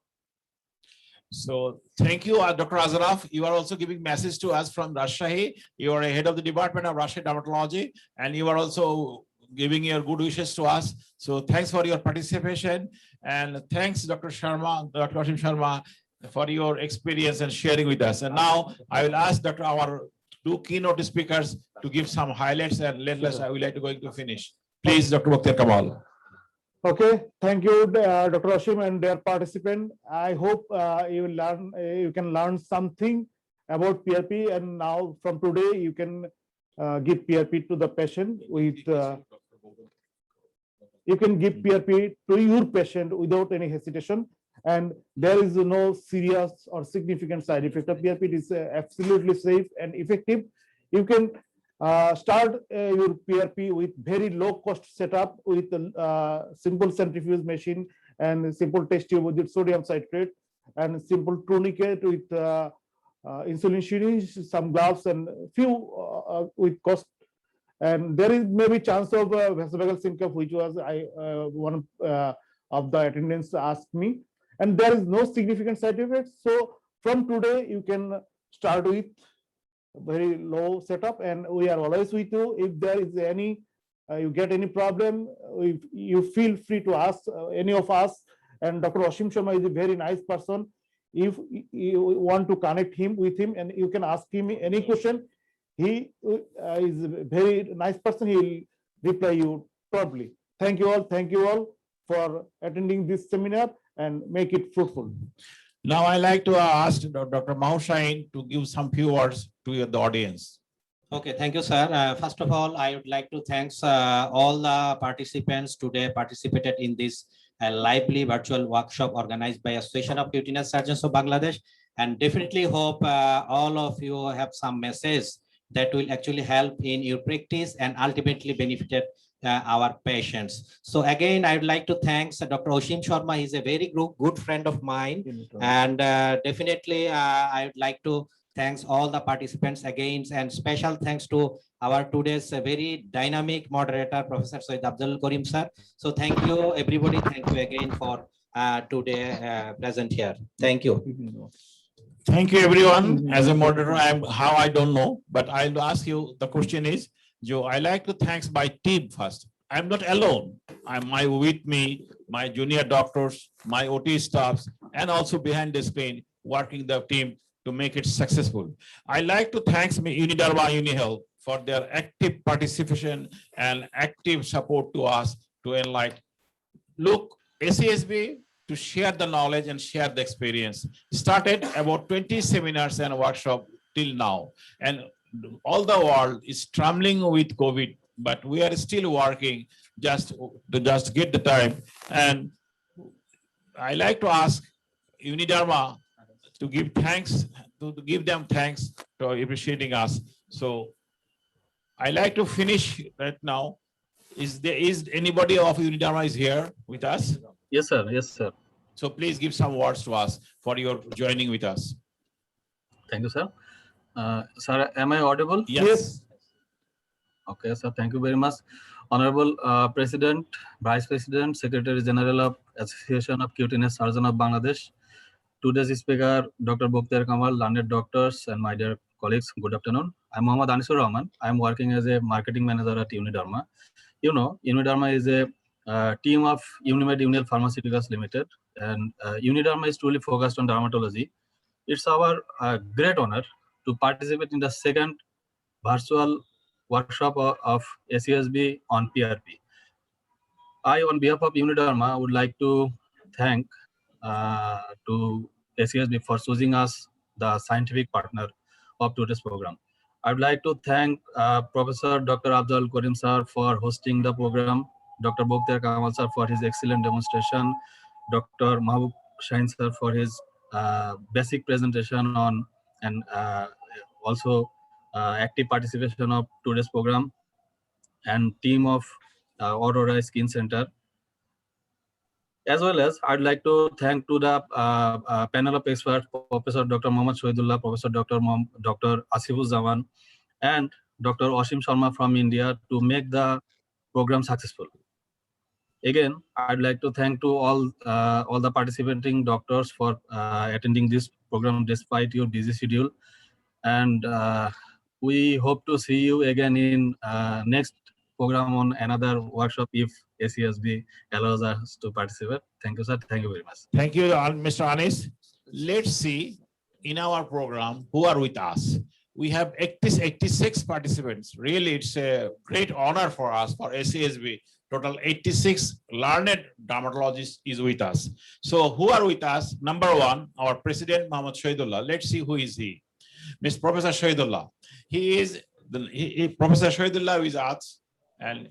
So thank you, Dr. Azaraf. You are also giving message to us from Rajshahi. You are a head of the Department of Rajshahi Dermatology, and you are also giving your good wishes to us. So thanks for your participation. And thanks, Dr. Sharma, Dr. Oshim Sharma, for your experience and sharing with us. And now I will ask our 2 keynote speakers to give some highlights, and I would like to going to finish. Please, Dr. Bakhtiar Kamal. Okay, thank you, Dr. Oshim and their participant. I hope you can learn something about PRP, and now from today you can give PRP to the patient with. You can give PRP to your patient without any hesitation, and there is no serious or significant side effect of PRP. It is absolutely safe and effective. You can start your PRP with very low cost setup with a simple centrifuge machine and simple test tube with sodium citrate and simple tourniquet with insulin syringe, some gloves, and few with cost. And there is maybe chance of vasovagal syncope, which was one of the attendants asked me, and there is no significant side effects. So from today you can start with very low setup, and we are always with you. If there is any you get any problem, if you feel free to ask any of us. And Dr. Oshim Sharma is a very nice person. If you want to connect with him, and you can ask him any question. He is a very nice person. He will reply you promptly. Thank you all for attending this seminar, and make it fruitful. Now I like to ask Dr. Mahbub to give some few words to the audience. Okay, thank you, sir. First of all, I would like to thank all the participants today participated in this lively virtual workshop organized by Association of Cutaneous Surgeons of Bangladesh, and definitely hope all of you have some message that will actually help in your practice and ultimately benefited our patients. So again, I would like to thank Dr. Oshim Sharma. He's a very good friend of mine, and definitely I would like to thanks all the participants again, and special thanks to our today's very dynamic moderator, Professor Syed Abdul Karim sir. So thank you everybody. Thank you again for today present here. Thank you. Thank you, everyone. As a moderator, I don't know, but I'll ask you, the question is, Joe, I like to thanks my team first. I'm not alone. With me, my junior doctors, my OT staffs, and also behind the screen, working the team to make it successful. I like to thanks Unidarma UniHealth for their active participation and active support to us to enlighten. Look, ACSB to share the knowledge and share the experience. Started about 20 seminars and workshops till now. And all the world is trembling with COVID, but we are still working just to get the time. And I like to ask Unidarma to give thanks, to give them thanks for appreciating us. So I like to finish right now. Is anybody of Unidarma is here with us? Yes, sir. Yes, sir. So please give some words to us for your joining with us. Thank you, sir. Sir, am I audible? Yes. Okay, sir. Thank you very much. Honorable President, Vice President, Secretary General of Association of Cutaneous Surgeons of Bangladesh, today's speaker, Dr. Bakhtiar Kamal, learned doctors, and my dear colleagues, good afternoon. I'm Mohammad Anisur Rahman. I'm working as a marketing manager at Unidarma. You know, Unidarma is a team of Unimed Union Pharmaceuticals Limited, and Unidarma is truly focused on dermatology. It's our great honor to participate in the second virtual workshop of ACSB on PRP. I, on behalf of Unidarma, would like to thank to ACSB for choosing us the scientific partner of today's program. I'd like to thank Professor Dr. Abdul Karim sir for hosting the program, Dr. Bakhtiar Kamal sir for his excellent demonstration, Dr. Mahbub Shahin sir for his basic presentation on, and also active participation of today's program, and team of Aurora Skin Center. As well as I'd like to thank to the panel of experts, Professor Dr. Mohammad Shahidullah, Professor Dr. Asifuz Zaman, and Dr. Ashim Sharma from India to make the program successful. Again, I'd like to thank to all the participating doctors for attending this program despite your busy schedule. And we hope to see you again in next program on another workshop if ACSB allows us to participate. Thank you, sir. Thank you very much. Thank you, Mr. Anis. Let's see in our program who are with us. We have 86 participants. Really, it's a great honor for us, for ACSB. Total 86 learned dermatologists is with us. So who are with us? Number one, our President, Mohammad Shahidullah. Let's see who is he. Mr. Professor Shahidullah. He is Professor Shahidullah is us. And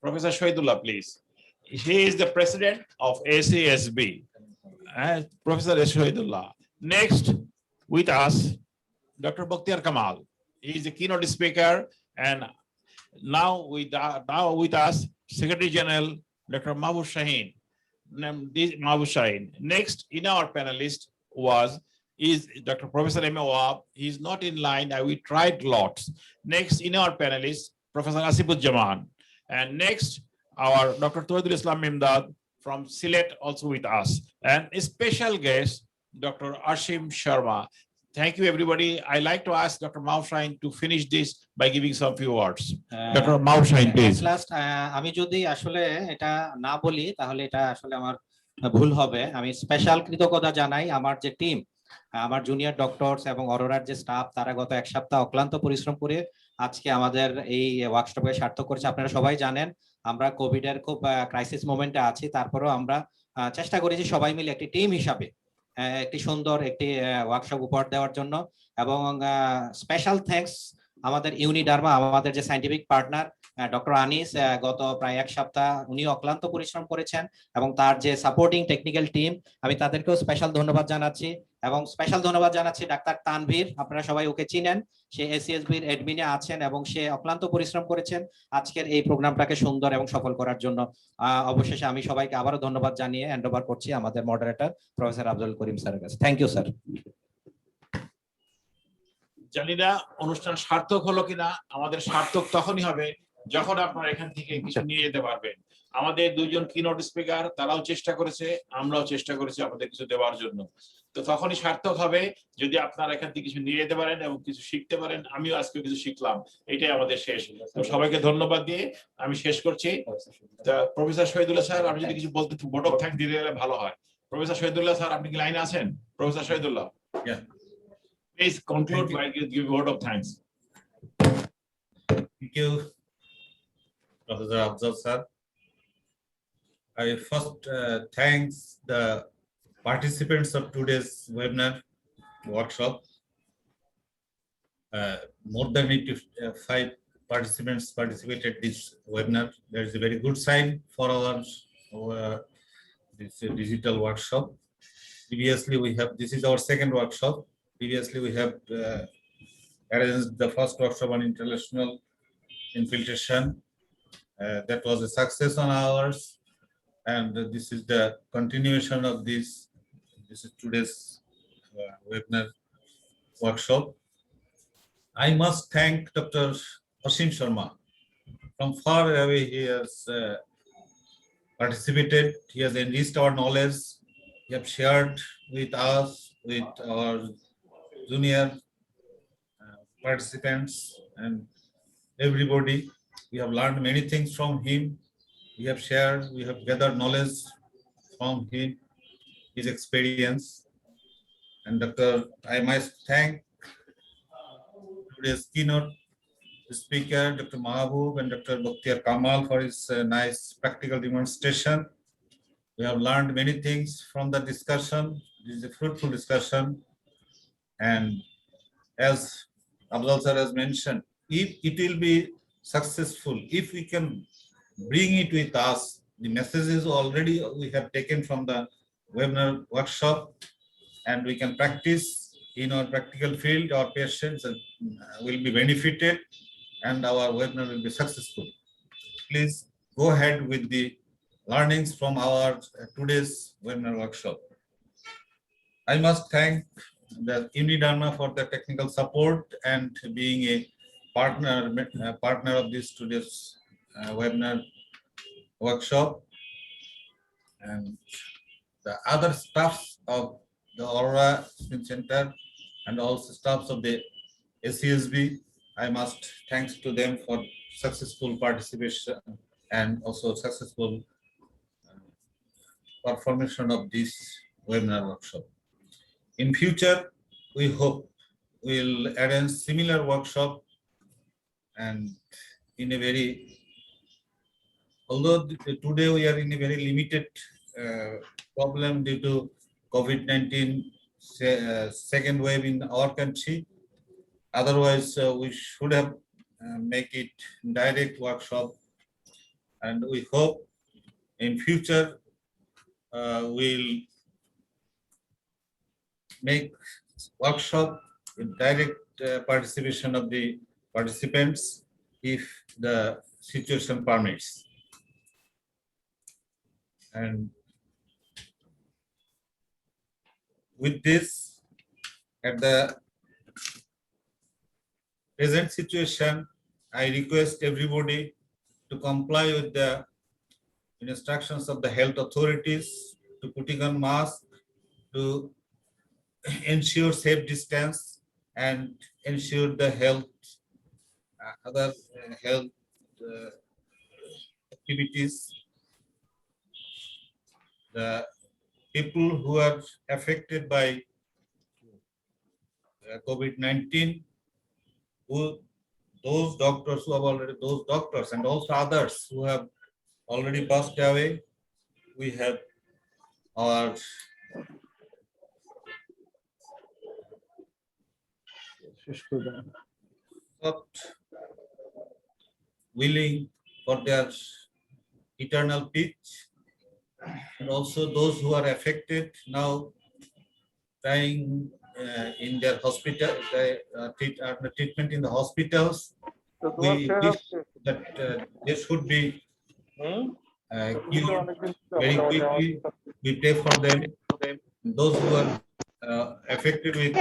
Professor Shahidullah, please. He is the president of ACSB. Professor Shahidullah. Next, with us, Dr. Bakhtiar Kamal. He is the keynote speaker, and now with us, Secretary General Dr. Mahbub Shahin. Next, in our panelist is Dr. Professor M. Wahab. He is not in line. We tried lots. Next, in our panelist, Professor Asifuz Zaman. And next, our Dr. Tawhidul Islam Imdad from Sylhet also with us. And a special guest, Dr. Ashim Sharma. Thank you, everybody. I like to ask Dr. Mahbub Shahin to finish this by giving some few words. Dr. Mahbub Shahin, please. Last, আমি যদি আসলে এটা না বলি তাহলে এটা আসলে আমার ভুল হবে। আমি স্পেশাল কৃতজ্ঞতা জানাই আমার যে টিম, আমার জুনিয়র ডক্টরস এবং অরোরার যে স্টাফ, তারা গত এক সপ্তাহ অক্লান্ত পরিশ্রম করে আজকে আমাদের এই ওয়ার্কশপে সার্থক করেছে। আপনারা সবাই জানেন আমরা কোভিড এর খুব ক্রাইসিস মোমেন্টে আছি, তারপরেও আমরা চেষ্টা করেছি সবাই মিলে একটি টিম হিসাবে একটি সুন্দর একটি ওয়ার্কশপ উপহার দেওয়ার জন্য। এবং স্পেশাল থ্যাঙ্কস আমাদের ইউনিডার্মা, আমাদের যে সায়েন্টিফিক পার্টনার ডক্টর আনিস, গত প্রায় এক সপ্তাহ উনি অক্লান্ত পরিশ্রম করেছেন, এবং তার যে সাপোর্টিং টেকনিক্যাল টিম, আমি তাদেরকেও স্পেশাল ধন্যবাদ জানাচ্ছি। এবং স্পেশাল ধন্যবাদ জানাচ্ছি ডাক্তার তানভীর, আপনারা সবাই ওকে চিনেন, সে এসিএসবির অ্যাডমিনে আছেন এবং সে অক্লান্ত পরিশ্রম করেছেন আজকের এই প্রোগ্রামটাকে সুন্দর এবং সফল করার জন্য। অবশেষে আমি সবাইকে আবারও ধন্যবাদ জানিয়ে হ্যান্ড ওভার করছি আমাদের মডারেটর প্রফেসর আব্দুল করিম স্যারের কাছে। Thank you sir. জানি না অনুষ্ঠান সার্থক হলো কিনা, আমাদের সার্থক তখনই হবে যখন আপনারা এখান থেকে কিছু নিয়ে যেতে পারবেন। আমাদের দুইজন কিনোট স্পিকার, তারাও চেষ্টা করেছে, আমরাও চেষ্টা করেছি আমাদের কিছু দেওয়ার জন্য। তো তখনই সার্থক হবে যদি আপনারা এখান থেকে কিছু নিয়ে যেতে পারেন এবং কিছু শিখতে পারেন। আমিও আজকে কিছু শিখলাম, এটাই আমাদের শেষ। তো সবাইকে ধন্যবাদ দিয়ে আমি শেষ করছি। প্রফেসর শহীদুল্লাহ স্যার, আপনি যদি কিছু বলতে, ভোট অফ থ্যাঙ্কস দিলে ভালো হয়। প্রফেসর শহীদুল্লাহ স্যার, আপনি কি লাইনে আছেন? Professor Shahidullah, please conclude by give word of thanks. Thank you, Professor Afzal sir. I first thanks the participants of today's webinar workshop. More than 85 participants participated this webinar. That is a very good sign for our this digital workshop. Previously, this is our second workshop. Previously, we have arranged the first workshop on international infiltration. That was a success on ours, and this is the continuation of this. This is today's webinar workshop. I must thank Dr. Asim Sharma. From far away, he has participated. He has enriched our knowledge. He has shared with us, with our junior participants and everybody. We have learned many things from him. We have shared, we have gathered knowledge from him, his experience. And I must thank today's keynote speaker, Dr. Mahabub and Dr. Bakhtiar Kamal for his nice practical demonstration. We have learned many things from the discussion. This is a fruitful discussion. And as Afzal sir has mentioned, if it will be successful, if we can bring it with us, the messages already we have taken from the webinar workshop, and we can practice in our practical field, our patients will be benefited and our webinar will be successful. Please go ahead with the learnings from our today's webinar workshop. I must thank the Unidharma for the technical support and being a partner of this today's webinar workshop, and the other staffs of the Aurora Spin Center and also staffs of the ACSB. I must thanks to them for successful participation and also successful performance of this webinar workshop. In future, we hope we'll arrange similar workshop, and in a very, although today we are in a very limited problem due to COVID-19 second wave in our country. Otherwise, we should have make it direct workshop, and we hope in future we'll make workshop in direct participation of the participants if the situation permits. And with this, at the present situation, I request everybody to comply with the instructions of the health authorities, to putting on mask, to ensure safe distance and ensure the health, other health activities. The people who are affected by COVID-19, those doctors who have already, those doctors and also others who have already passed away, we have our willing for their eternal peace, and also those who are affected now trying in their hospital, treatment in the hospitals. We wish that this should be cured very quickly. We pray for them. Those who are affected with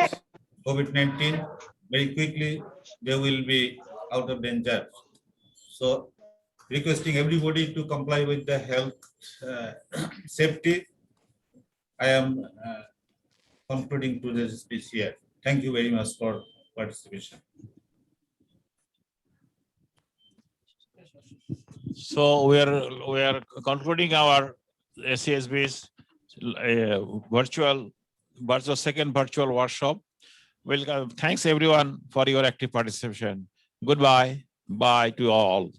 COVID-19, very quickly they will be out of danger. So requesting everybody to comply with the health safety. I am concluding today's speech here. Thank you very much for participation. So we are concluding our SCSB's virtual second virtual workshop. Welcome. Thanks everyone for your active participation. Goodbye. Bye to all.